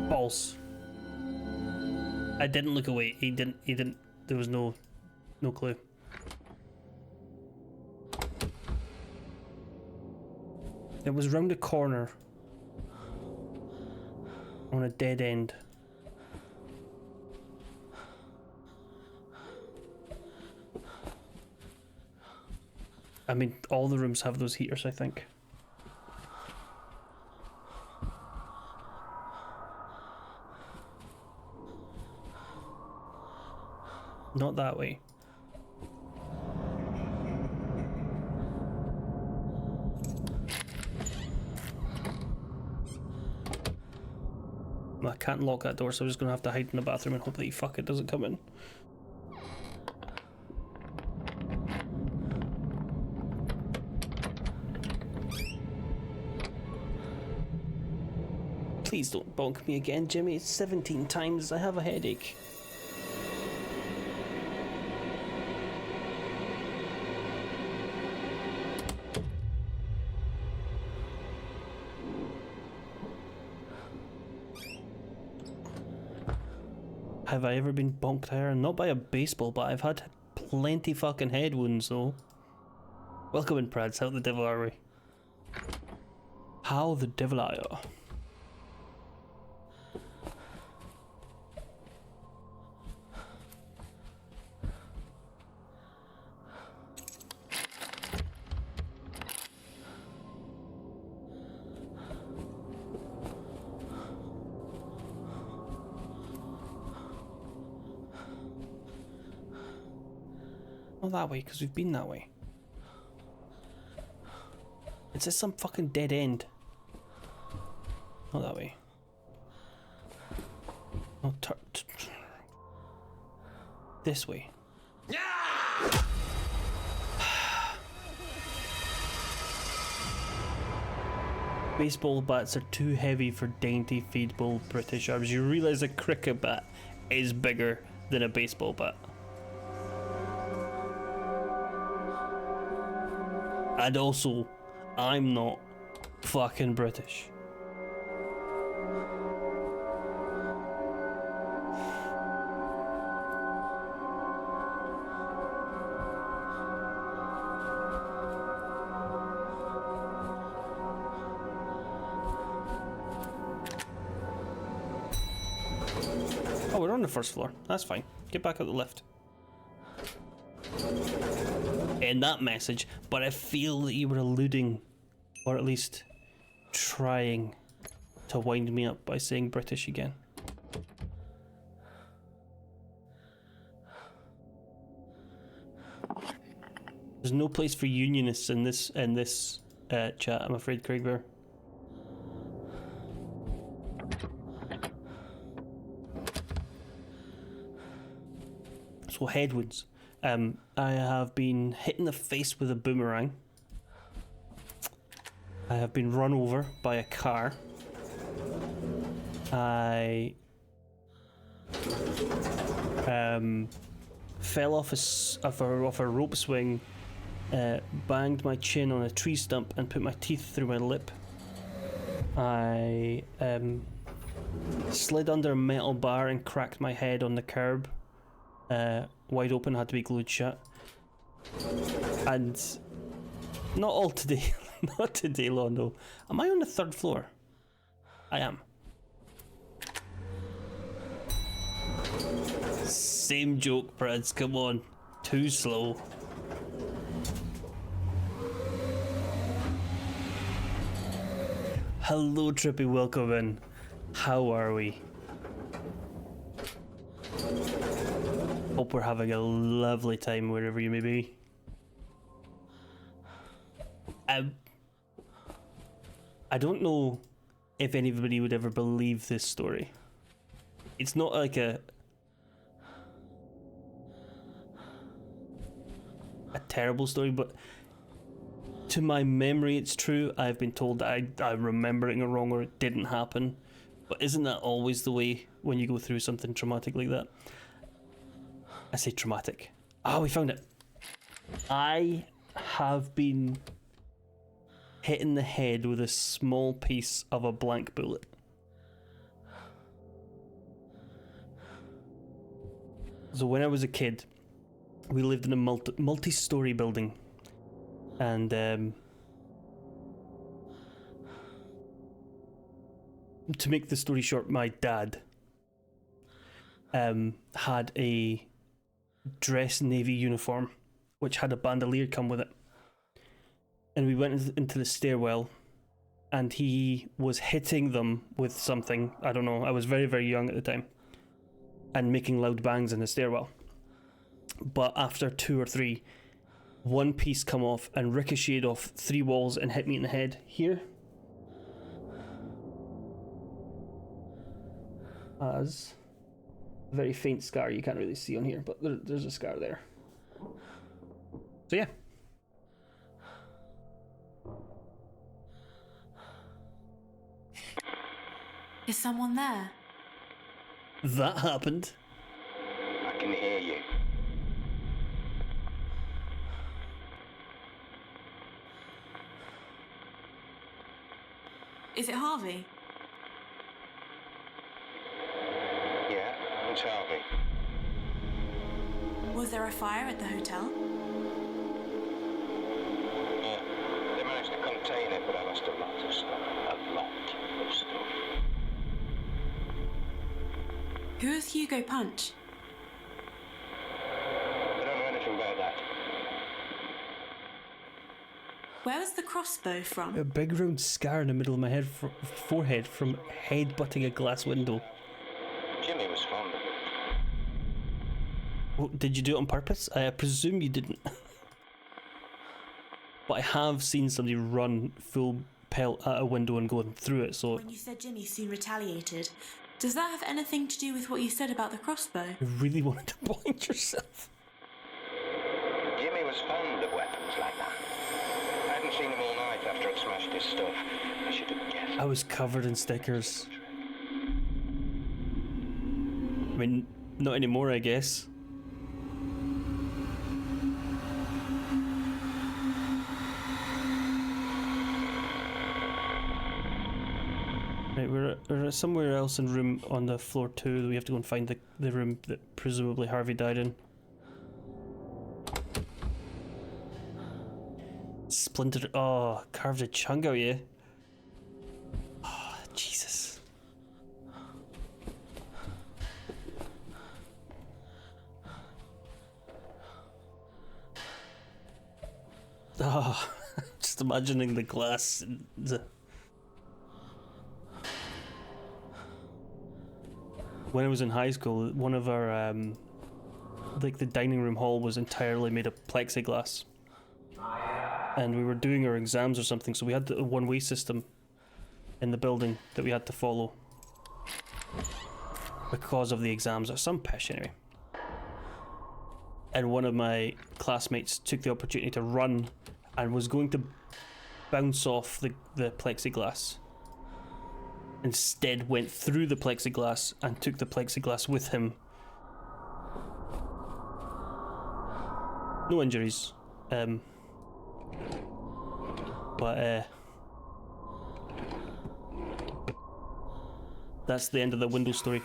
False. I didn't look away. He didn't. There was no clue. It was round the corner on a dead end. I mean, all the rooms have those heaters, I think. Not that way. I can't lock that door, so I'm just gonna have to hide in the bathroom and hope that fuck it doesn't come in. Please don't bonk me again, Jimmy. It's 17 times. I have a headache. Have I ever been bonked higher? Not by a baseball, but I've had plenty fucking head wounds though. Welcome in, Prads. How the devil are we? How the devil are you? Not that way, because we've been that way. It's just some fucking dead end. Not that way. No, this way. Baseball bats are too heavy for dainty, feeble British arms. You realise a cricket bat is bigger than a baseball bat. And also, I'm not fucking British. Oh, we're on the first floor. That's fine. Get back out the lift. In that message, but I feel that you were alluding, or at least trying, to wind me up by saying British again. There's no place for unionists in this chat, I'm afraid, Craig Bear. So head wounds. I have been hit in the face with a boomerang. I have been run over by a car. I fell off a rope swing, banged my chin on a tree stump and put my teeth through my lip. I slid under a metal bar and cracked my head on the curb. Wide open, had to be glued shut. And not all today, not today, Londo. Am I on the 3rd floor? I am. Same joke, Prads, come on. Too slow. Hello, Trippy, welcome in. How are we? Hope we're having a lovely time wherever you may be. I don't know if anybody would ever believe this story. It's not like a terrible story, but to my memory it's true. I've been told that I'm remembering it wrong or it didn't happen. But isn't that always the way when you go through something traumatic like that? I say traumatic. Ah, we found it. I have been hit in the head with a small piece of a blank bullet. So when I was a kid, we lived in a multi-story building, and to make the story short, my dad had a dress navy uniform which had a bandolier come with it, and we went into the stairwell and he was hitting them with something, I don't know, I was very, very young at the time, and making loud bangs in the stairwell. But after 2 or 3, one piece come off and ricocheted off 3 walls and hit me in the head here. As a very faint scar you can't really see on here, but there's a scar there. So yeah. Is someone there? That happened. I can hear you. Is it Harvey? Yeah, it's Harvey. Was there a fire at the hotel? Yeah, they managed to contain it, but I lost a lot of stuff. A lot of stuff. Who is Hugo Punch? I don't know anything about that. Where was the crossbow from? A big round scar in the middle of my head, forehead from head butting a glass window. Jimmy was fond of it. Well, did you do it on purpose? I presume you didn't. But I have seen somebody run full pelt at a window and going through it, so... When you said Jimmy soon retaliated, does that have anything to do with what you said about the crossbow? You really wanted to point yourself. Jimmy was fond of weapons like that. I hadn't seen him all night after I'd smashed his stuff. I should have guessed. I was covered in stickers. I mean, not anymore, I guess. Right, we're somewhere else in room on the floor 2. We have to go and find the room that presumably Harvey died in. Splintered. Oh, carved a chunk out, yeah. Oh, Jesus. Oh, just imagining the glass. When I was in high school, one of our, like the dining room hall was entirely made of plexiglass. and we were doing our exams or something, so we had the one-way system in the building that we had to follow because of the exams, or some pish anyway. And one of my classmates took the opportunity to run and was going to bounce off the plexiglass. Instead went through the plexiglass and took the plexiglass with him. No injuries. But that's the end of the window story.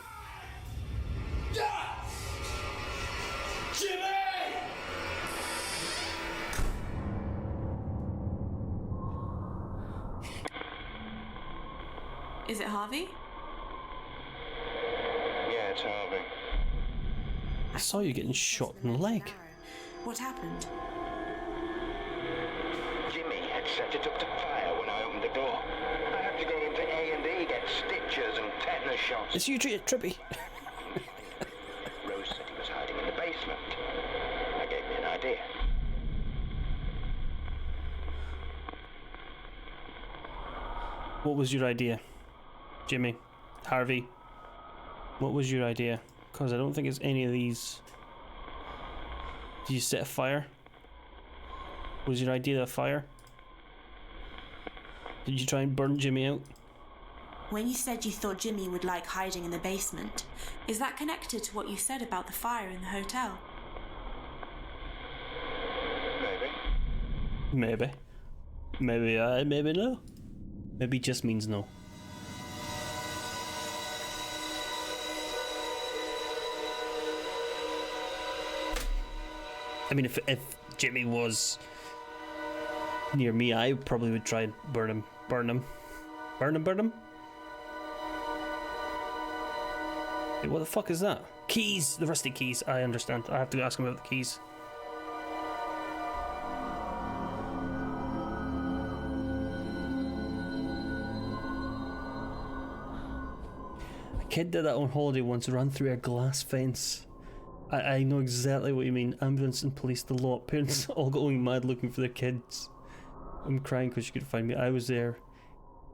Is it Harvey? Yeah, it's Harvey. I saw you getting shot in the leg. What happened? Jimmy had set it up to fire when I opened the door. I had to go into A&E, get stitches and tetanus shots. It's you, Trippy. Rose said he was hiding in the basement. That gave me an idea. What was your idea, Jimmy? Harvey? What was your idea? Because I don't think it's any of these. Did you set a fire? Was your idea a fire? Did you try and burn Jimmy out? When you said you thought Jimmy would like hiding in the basement, is that connected to what you said about the fire in the hotel? Maybe. Maybe I, maybe no. Maybe just means no. I mean, if Jimmy was near me, I probably would try and burn him. Wait, what the fuck is that? Keys! The rusty keys. I understand. I have to ask him about the keys. A kid did that on holiday once, ran through a glass fence. I know exactly what you mean. Ambulance and police, the lot. Parents all going mad looking for their kids. I'm crying because she couldn't find me. I was there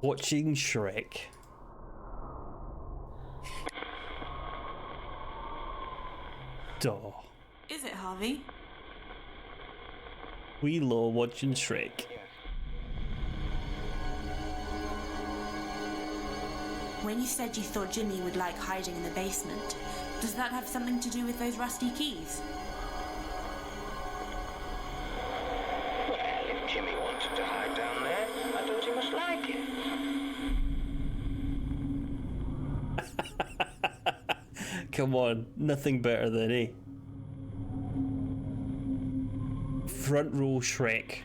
watching Shrek. Duh. Is it Harvey? We law watching Shrek. When you said you thought Jimmy would like hiding in the basement, does that have something to do with those rusty keys? Well, if Jimmy wanted to hide down there, I thought he must like it. Come on, nothing better than front row Shrek.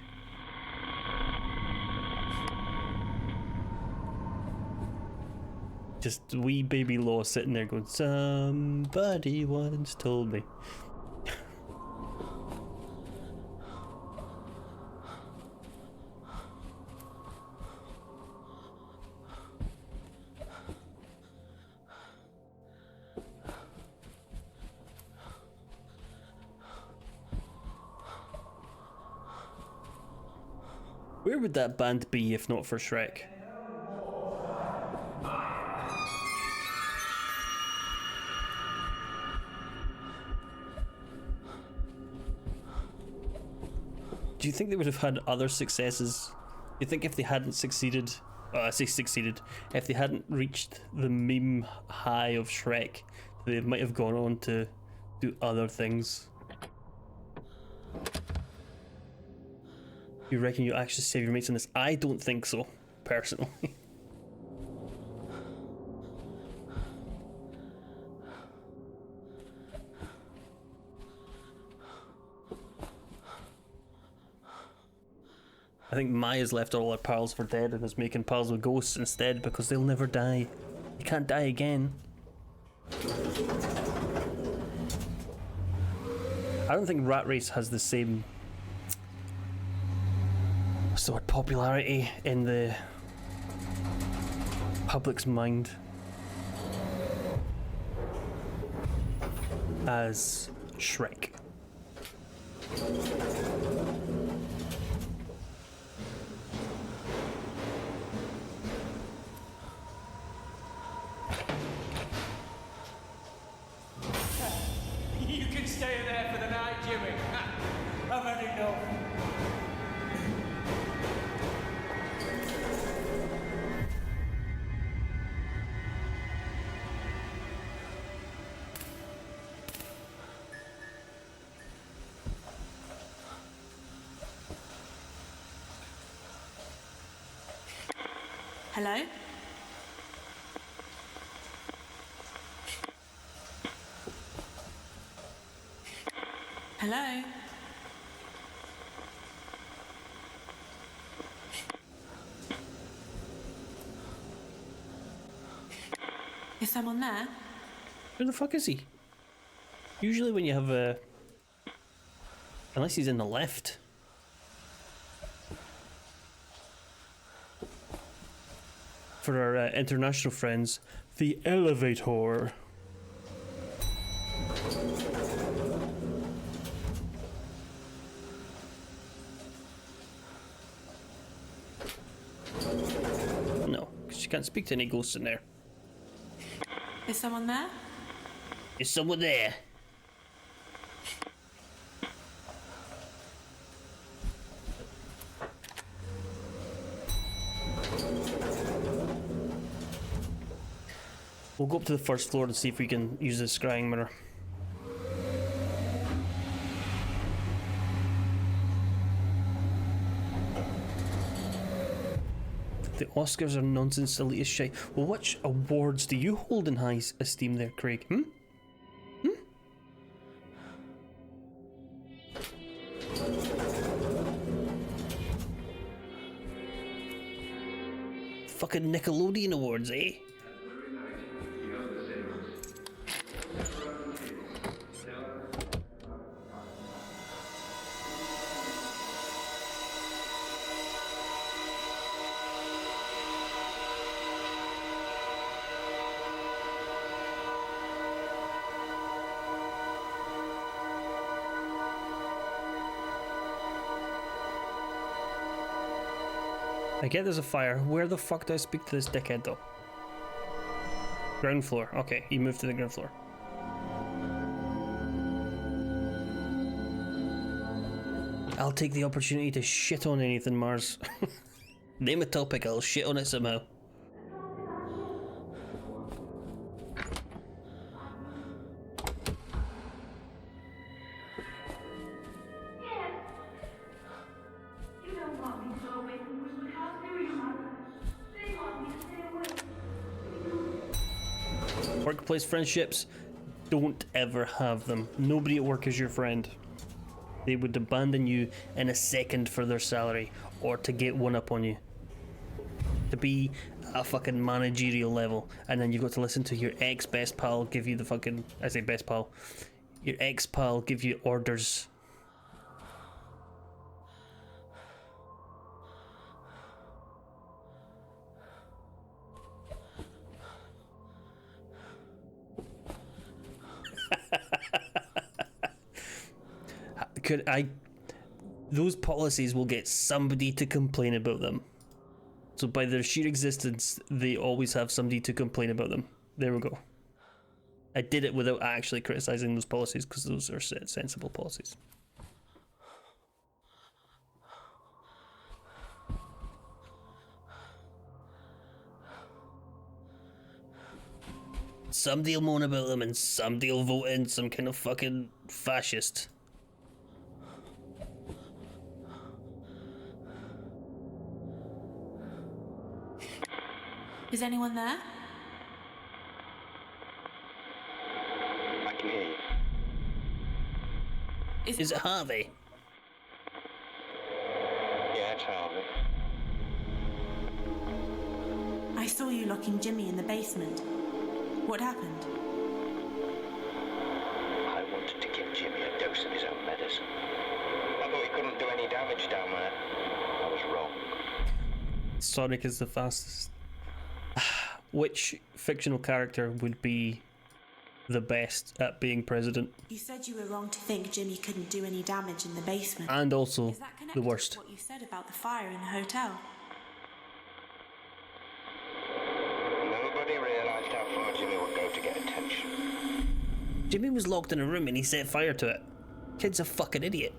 Just wee baby Law sitting there going, somebody once told me. Where would that band be if not for Shrek? Do you think they would have had other successes? Do you think if they hadn't succeeded, I say succeeded, if they hadn't reached the meme high of Shrek, they might have gone on to do other things? You reckon you actually save your mates in this? I don't think so, personally. I think Maya's left all her pals for dead and is making pals with ghosts instead because they'll never die. You can't die again. I don't think Rat Race has the same sort of popularity in the public's mind as Shrek. Hello? Hello? Is someone there? Where the fuck is he? Usually when you have a... Unless he's in the left. For our international friends, the elevator. No, because you can't speak to any ghosts in there. Is someone there? Is someone there? We'll go up to the first floor to see if we can use the scrying mirror. The Oscars are nonsense, silly as shit. Well, which awards do you hold in high esteem there, Craig? Fucking Nickelodeon awards, eh? I get there's a fire. Where the fuck do I speak to this dickhead though? Ground floor. Okay, he moved to the ground floor. I'll take the opportunity to shit on anything, Mars. Name a topic, I'll shit on it somehow. You don't want me to go away from Woodwood House, do you, Mother? They want me to stay away. Workplace friendships, don't ever have them. Nobody at work is your friend. They would abandon you in a second for their salary or to get one up on you. To be a fucking managerial level, and then you've got to listen to your ex-best pal give you the fucking... I say best pal. Your ex-pal give you orders. Those policies will get somebody to complain about them. So by their sheer existence, they always have somebody to complain about them. There we go. I did it without actually criticizing those policies because those are sensible policies. Somebody will moan about them and somebody will vote in some kind of fucking fascist. Is anyone there? I can hear you. Is it Harvey? Yeah, it's Harvey. I saw you locking Jimmy in the basement. What happened? I wanted to give Jimmy a dose of his own medicine. I thought he couldn't do any damage down there. I was wrong. Sonic is the fastest. Which fictional character would be the best at being president? You said you were wrong to think Jimmy couldn't do any damage in the basement. And also Is that the connected worst. to what you said about the fire in the hotel? Nobody realised how far Jimmy would go to get attention. Jimmy was locked in a room and he set fire to it. Kid's a fucking idiot.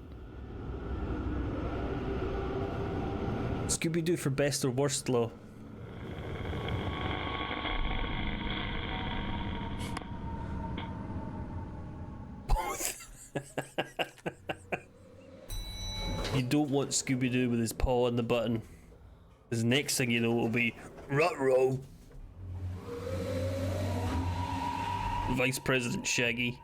Scooby-Doo for best or worst, Lo. You don't want Scooby-Doo with his paw on the button. His next thing you know will be Ruh-roh. Vice President Shaggy.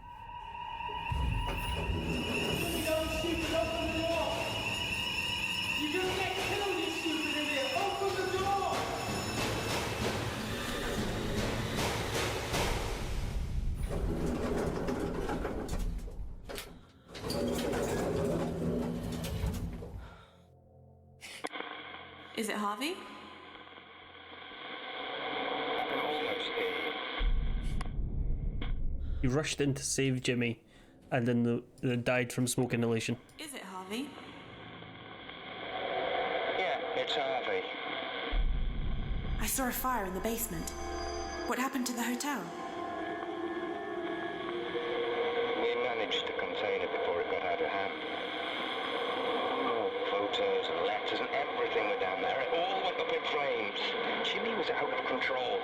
Is it Harvey? He rushed in to save Jimmy and then they died from smoke inhalation. Is it Harvey? Yeah, it's Harvey. I saw a fire in the basement. What happened to the hotel? We managed to contain it before it got out of hand. Oh, photos and letters and everything were down there. It all went up in flames. Jimmy was out of control.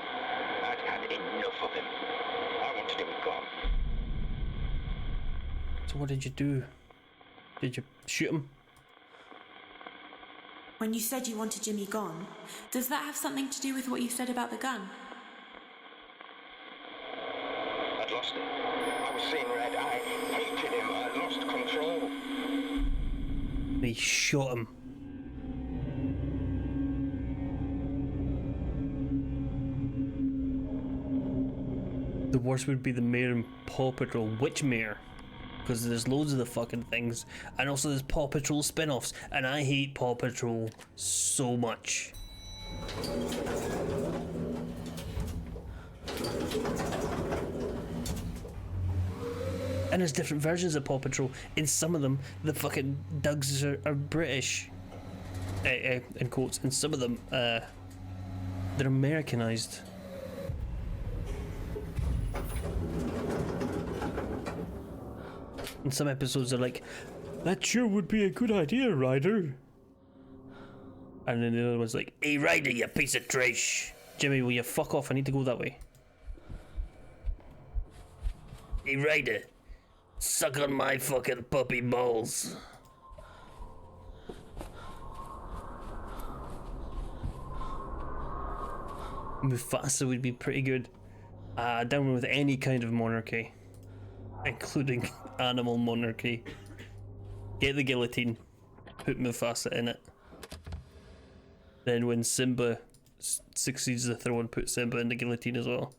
I'd had enough of him. I wanted him gone. So what did you do? Did you shoot him? When you said you wanted Jimmy gone, does that have something to do with what you said about the gun? I'd lost it. I was seeing red. I hated him. I lost control. He shot him. The worst would be the mayor in Paw Patrol. Which mayor? Because there's loads of the fucking things. And also there's Paw Patrol spin-offs. And I hate Paw Patrol so much. And there's different versions of Paw Patrol. In some of them, the fucking Dougs are British. In quotes. In some of them, they're Americanized. And some episodes are like, that sure would be a good idea, Ryder. And then the other one's like, hey Ryder, you piece of trash. Jimmy, will you fuck off? I need to go that way. Hey Ryder, suck on my fucking puppy balls. Mufasa would be pretty good. Down with any kind of monarchy, including animal monarchy. Get the guillotine, put Mufasa in it. Then when Simba succeeds the throne, put Simba in the guillotine as well.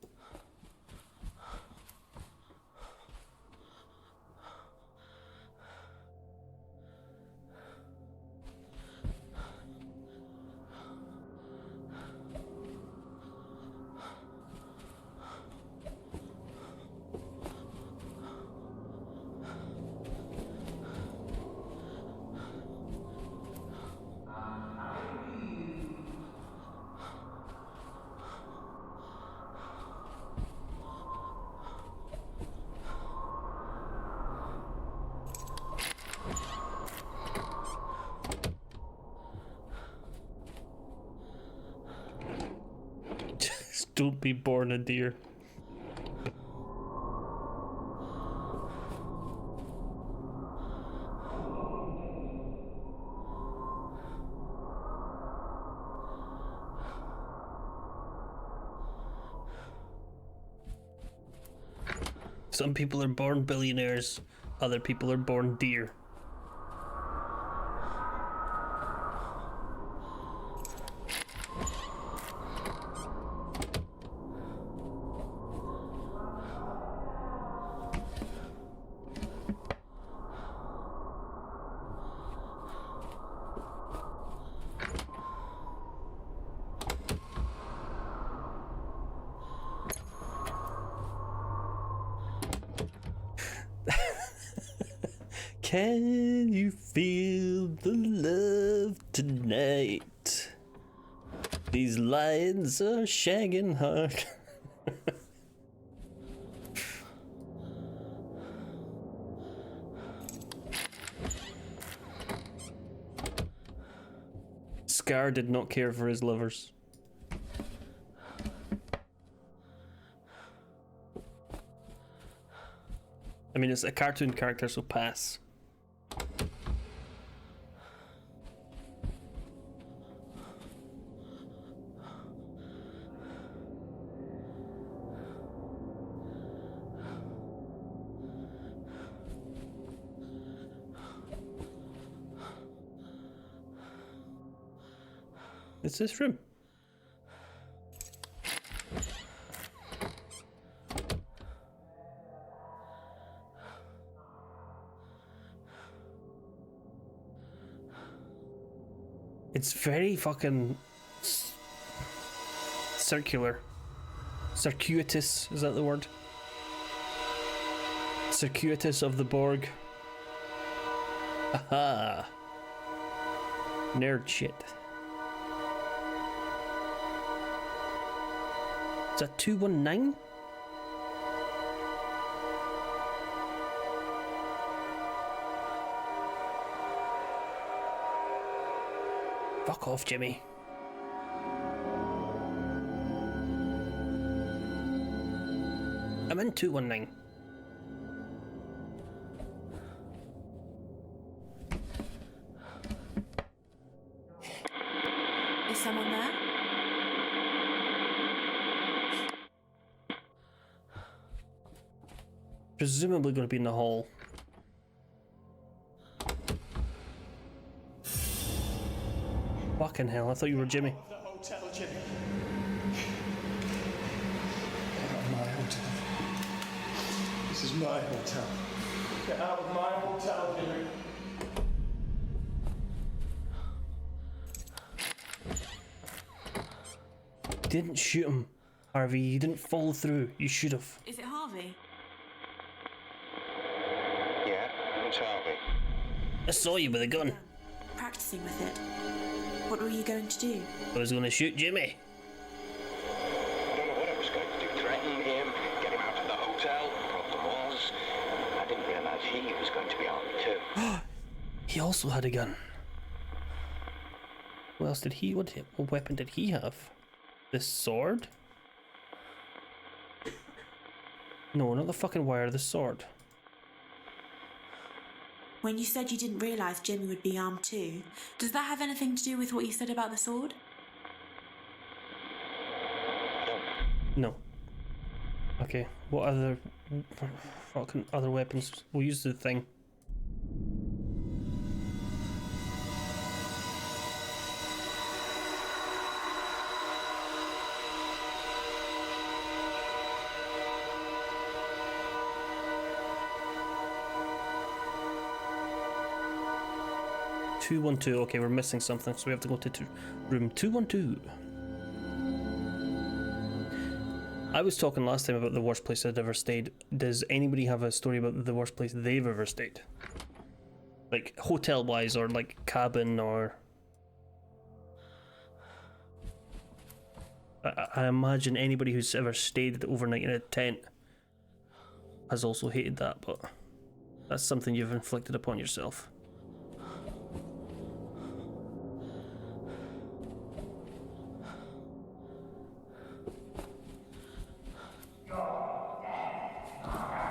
Don't be born a deer. Some people are born billionaires, other people are born deer. Can you feel the love tonight? These lions are shagging hard. Scar did not care for his lovers. I mean, it's a cartoon character, so pass. It's this room. It's very fucking circular. Circuitous, is that the word? Circuitous of the Borg. Aha! Nerd shit. Is that 219? Fuck off, Jimmy. I'm in 219. Is someone there? Presumably going to be in the hall. Fucking hell, I thought you were Jimmy. The hotel, Jimmy. Get out of my hotel. This is my hotel. Get out of my hotel, Jimmy. You didn't shoot him, Harvey. You didn't follow through. You should have. Is it Harvey? Yeah, it's Harvey. I saw you with a gun. Practicing with it. What were you going to do? I was going to shoot Jimmy. I don't know what I was going to do. Threaten him, get him out of the hotel. The problem was, I didn't realise he was going to be armed too. He also had a gun. What else did he? What weapon did he have? This sword? No, not the fucking wire. The sword. When you said you didn't realise Jimmy would be armed too, does that have anything to do with what you said about the sword? No. Okay. What other fucking other weapons? We'll use the thing. (212). Okay, we're missing something, so we have to go to room 212. I was talking last time about the worst place I'd ever stayed. Does anybody have a story about the worst place they've ever stayed? Like hotel-wise, or like cabin, or... I imagine anybody who's ever stayed overnight in a tent has also hated that, but that's something you've inflicted upon yourself.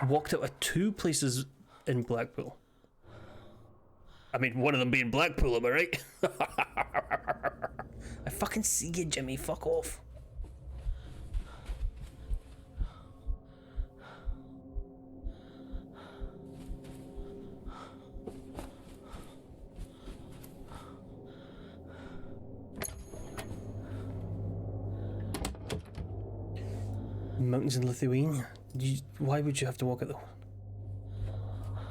Walked out of 2 places in Blackpool. I mean, one of them being Blackpool, am I right? I fucking see you, Jimmy. Fuck off. Mountains in Lithuania. Why would you have to walk at the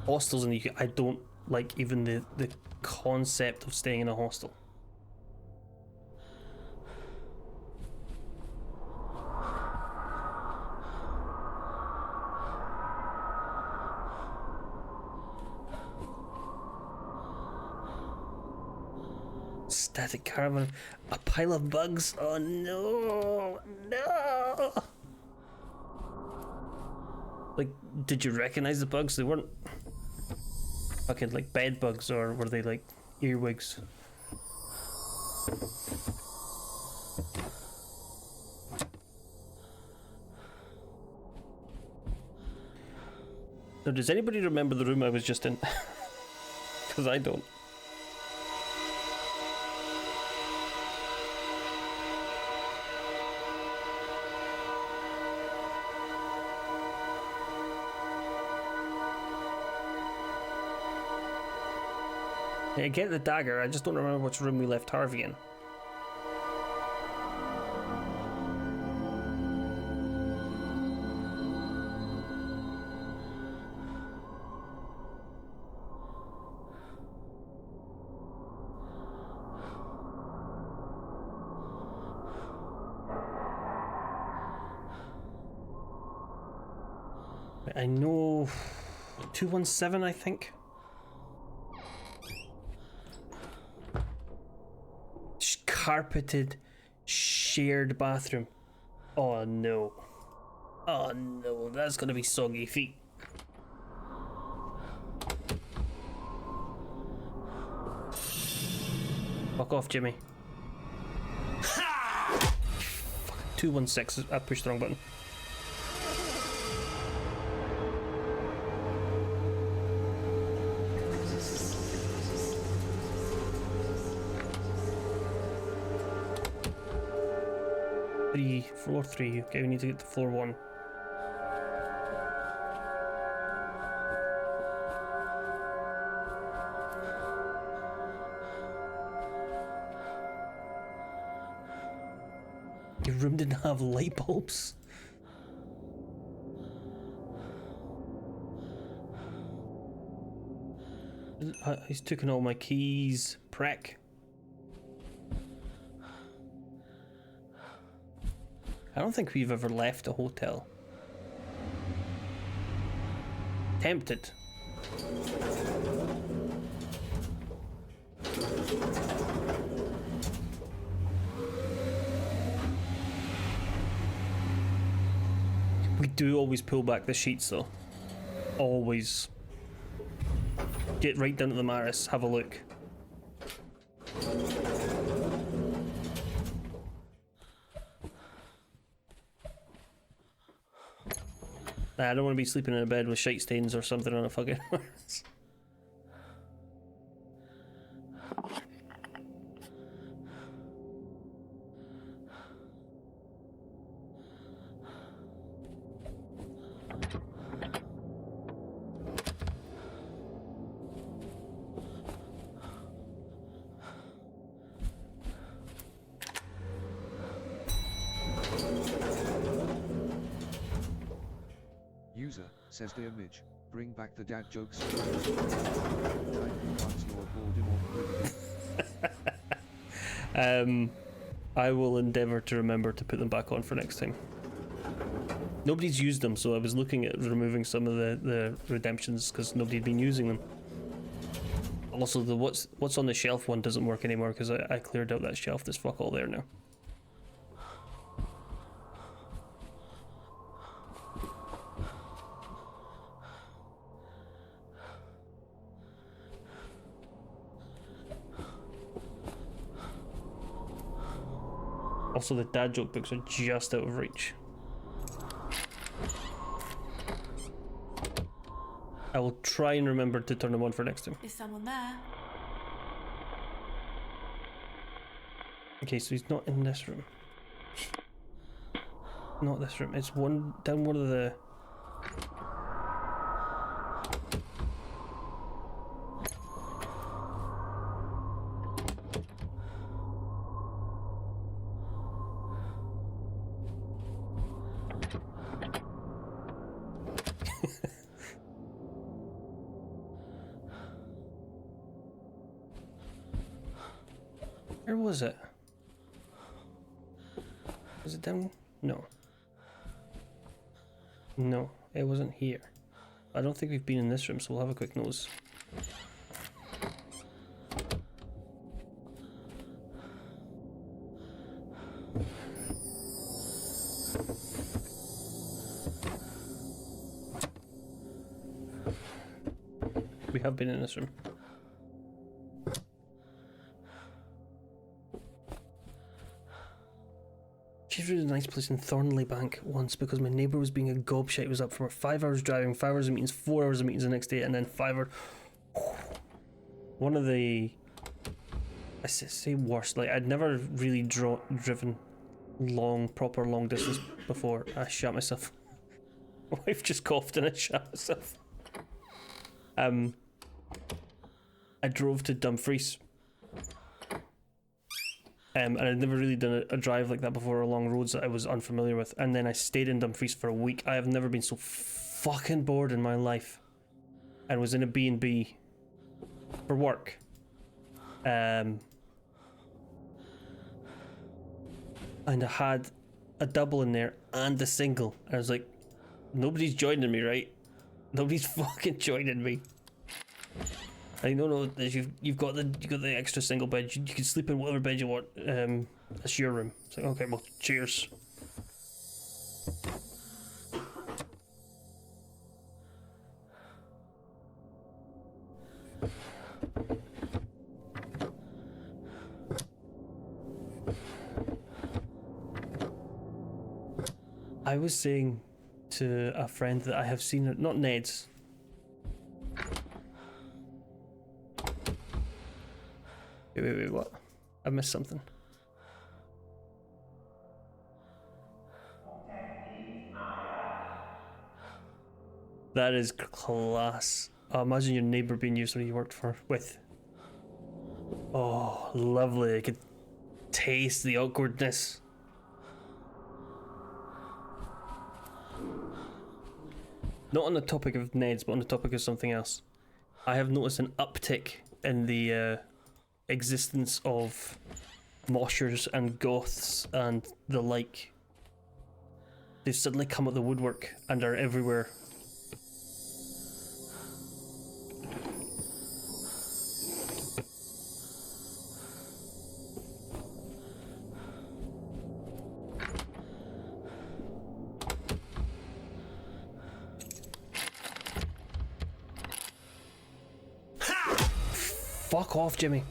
hostels in the UK? I don't like even the concept of staying in a hostel. Static caravan, a pile of bugs. Oh no, no. Like, did you recognize the bugs? They weren't fucking like bed bugs, or were they like earwigs? Now, does anybody remember the room I was just in? Because I don't. I get the dagger, I just don't remember which room we left Harvey in. I know 217, I think. Carpeted shared bathroom. Oh no. Oh no, that's gonna be soggy feet. Fuck off, Jimmy. 216, I pushed the wrong button. Floor 3. Okay, we need to get to floor 1. Your room didn't have light bulbs. He's taken all my keys. Prick. I don't think we've ever left a hotel. Tempted. We do always pull back the sheets though. Always. Get right down to the Maris, have a look. Nah, I don't want to be sleeping in a bed with shite stains or something on a fucking Maris. User, says the image, bring back the dad jokes. I will endeavour to remember to put them back on for next time. Nobody's used them, so I was looking at removing some of the redemptions because nobody'd been using them. Also, the what's on the shelf one doesn't work anymore because I cleared out that shelf. There's fuck all there now. Also, the dad joke books are just out of reach. I will try and remember to turn them on for next time. Is someone there? Okay, so he's not in this room. Not this room. It's one down one of the... Where was it? Was it down? No. No, it wasn't here. I don't think we've been in this room, so we'll have a quick nose. We have been in this room. She's really a nice place in Thornley Bank once because my neighbour was being a gobshite. Was up for 5 hours driving, 5 hours of meetings, 4 hours of meetings the next day, and then 5 hours. One of the, I say worst. Like I'd never really driven proper long distance before. I shot myself. My wife just coughed and I shot myself. I drove to Dumfries. And I'd never really done a drive like that before, along roads that I was unfamiliar with. And then I stayed in Dumfries for a week. I have never been so fucking bored in my life. And was in a B&B for work. And I had a double in there and a single. I was like, nobody's joining me, right? Nobody's fucking joining me. I don't know that you've got the extra single bed. You can sleep in whatever bed you want. That's your room. It's like, okay, well, cheers. I was saying to a friend that I have seen it, not Ned's. Wait, what? I missed something. That is class. Oh, imagine your neighbour being you, somebody you worked with. Oh, lovely. I could taste the awkwardness. Not on the topic of Ned's, but on the topic of something else. I have noticed an uptick in the existence of moshers and goths and the like. They've suddenly come out the woodwork and are everywhere. Fuck off, Jimmy.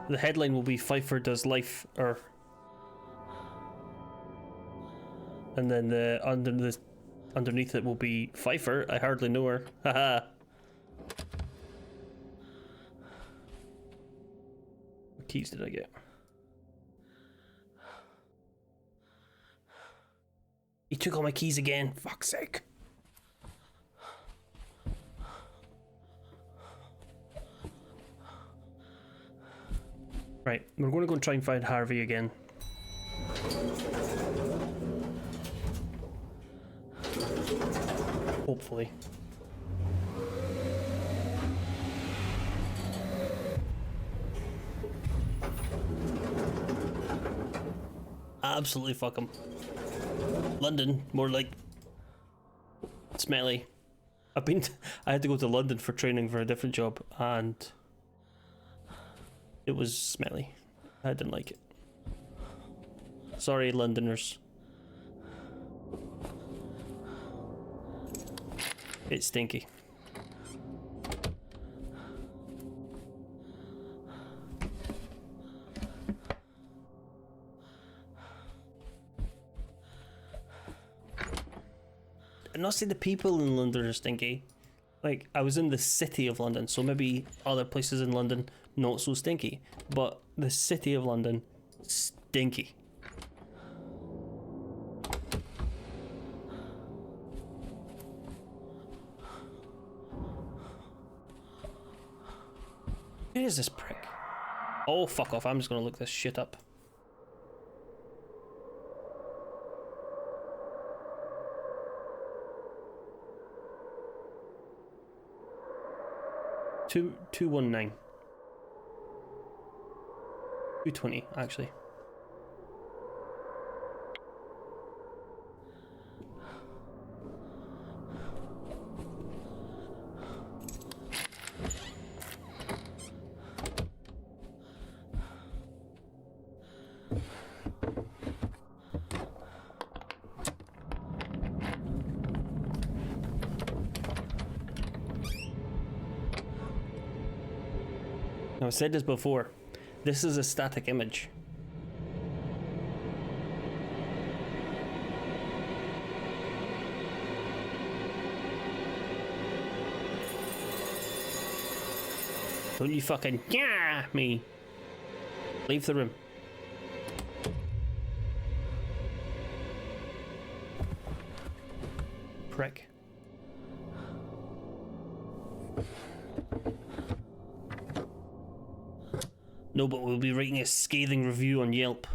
The headline will be Pfeiffer does life, or, and then underneath it will be Pfeiffer. I hardly know her. Haha. What keys did I get? He took all my keys again. Fuck's sake. Right, we're going to go and try and find Harvey again. Hopefully. Absolutely fuck him. London, more like smelly. I had to go to London for training for a different job, and it was smelly. I didn't like it. Sorry, Londoners. It's stinky. I'm not saying the people in London are stinky. Like, I was in the city of London, so maybe other places in London not so stinky, but the city of London, stinky. Who is this prick? Oh, fuck off, I'm just gonna look this shit up. Two 219. 220, actually. Now, I've said this before. This is a static image. Don't you fucking me. Leave the room. prick. No, but we'll be writing a scathing review on Yelp.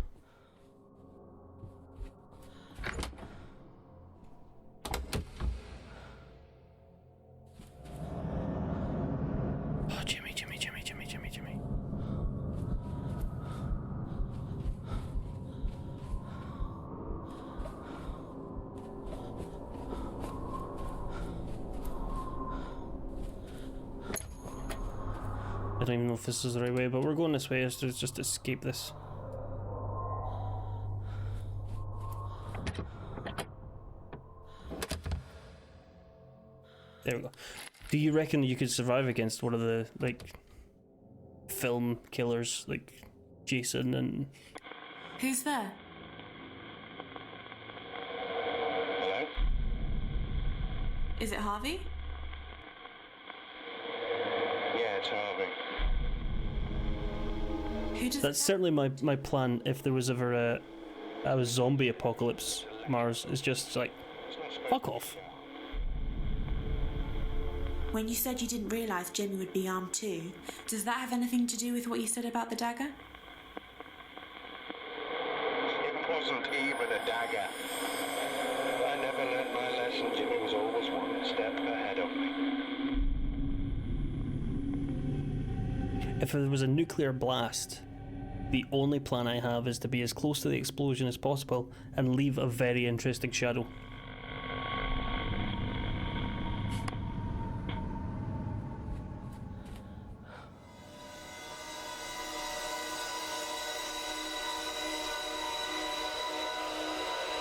Oh, Jimmy. I don't even know if this is the right way, but we're going this way to just escape this. There we go. Do you reckon you could survive against one of the, like, film killers, like Jason and... Who's there? Hello? Is it Harvey? Yeah, it's Harvey. Who does That's certainly my plan if there was ever a zombie apocalypse. Mars is just like, fuck off. When you said you didn't realise Jimmy would be armed too, does that have anything to do with what you said about the dagger? It wasn't even a dagger. I never learned my lesson. Jimmy was always one step ahead of me. If there was a nuclear blast, the only plan I have is to be as close to the explosion as possible and leave a very interesting shadow.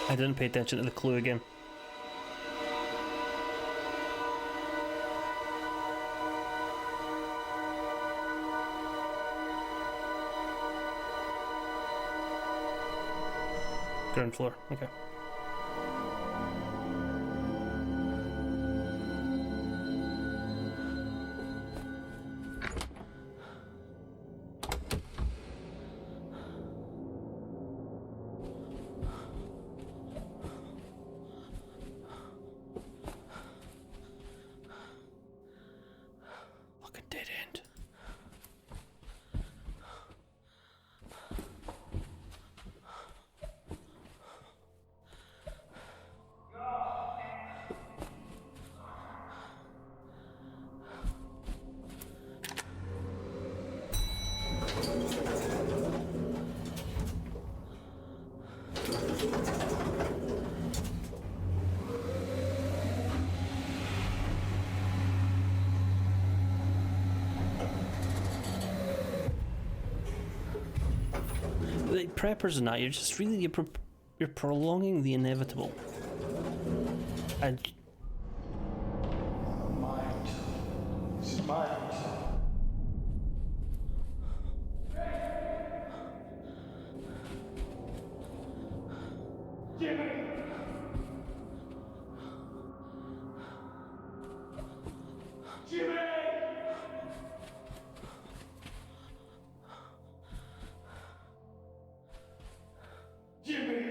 I didn't pay attention to the clue again. Ground floor, okay. Fucking dead end. Like preppers and that, you're just really you're prolonging the inevitable. And This is my hotel. Jimmy! Jimmy! Jimmy!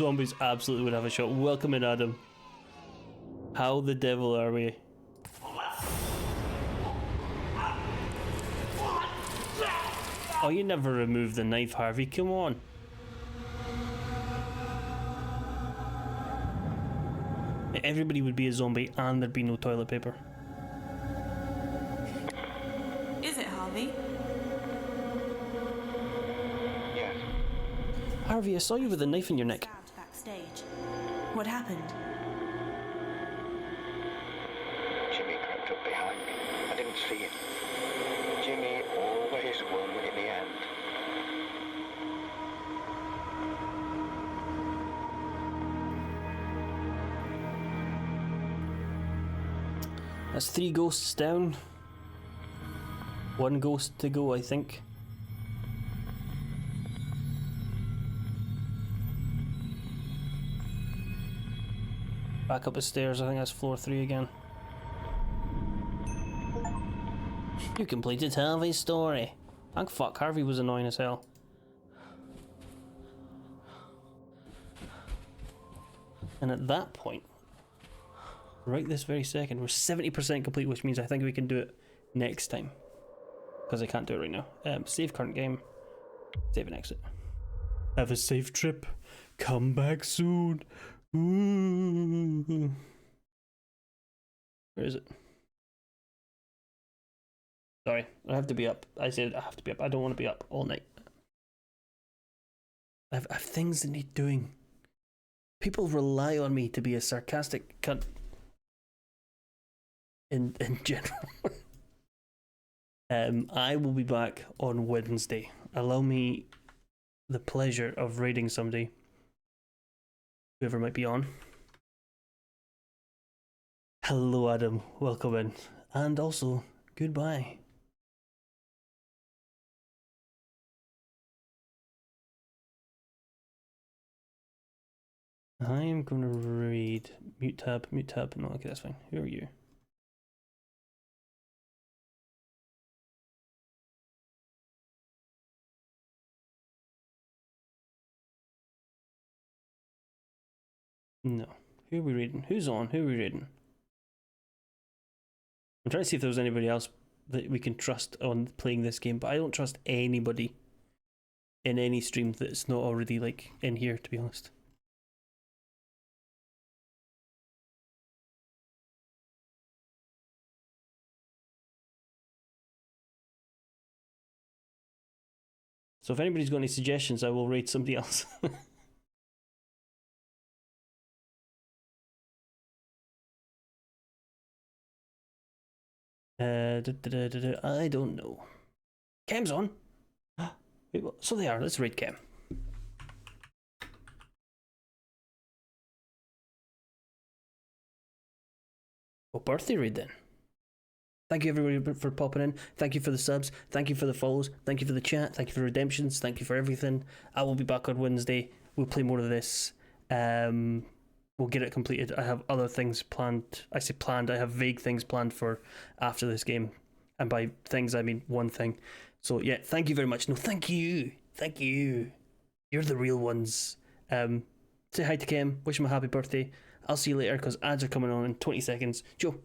zombies absolutely would have a shot. Welcome in, Adam. How the devil are we? Oh, you never removed the knife, Harvey. Come on. Everybody would be a zombie and there'd be no toilet paper. Is it Harvey? Yes. Harvey, I saw you with a knife in your neck. Stabbed backstage. What happened? Jimmy crept up behind me. I didn't see it. Jimmy always won in the end. That's 3 ghosts down. 1 ghost to go, I think. Back up the stairs, I think that's floor 3 again. You completed Harvey's story. Thank fuck, Harvey was annoying as hell. And at that point, right this very second, we're 70% complete, which means I think we can do it next time. Because I can't do it right now. Save current game. Save and exit. Have a safe trip. Come back soon. Ooh. Where is it? Sorry, I have to be up. I said I have to be up. I don't want to be up all night. I have things that need doing. People rely on me to be a sarcastic cunt. In general. I will be back on Wednesday. Allow me the pleasure of raiding somebody. Whoever might be on. Hello, Adam. Welcome in. And also, goodbye. I'm going to read mute tab. No, okay, that's fine. Who are you? No. Who are we reading? Who's on? Who are we reading? I'm trying to see if there was anybody else that we can trust on playing this game, but I don't trust anybody in any stream that's not already like in here, to be honest. So if anybody's got any suggestions, I will raid somebody else. I don't know. Cam's on. So they are. Let's raid Cam. Well, birthday raid then. Thank you everybody for popping in. Thank you for the subs. Thank you for the follows. Thank you for the chat. Thank you for redemptions. Thank you for everything. I will be back on Wednesday. We'll play more of this. We'll get it completed. I have other things planned. I say planned. I have vague things planned for after this game. And by things, I mean one thing. So yeah, thank you very much. No, thank you. Thank you. You're the real ones. Say hi to Kim. Wish him a happy birthday. I'll see you later because ads are coming on in 20 seconds. Joe.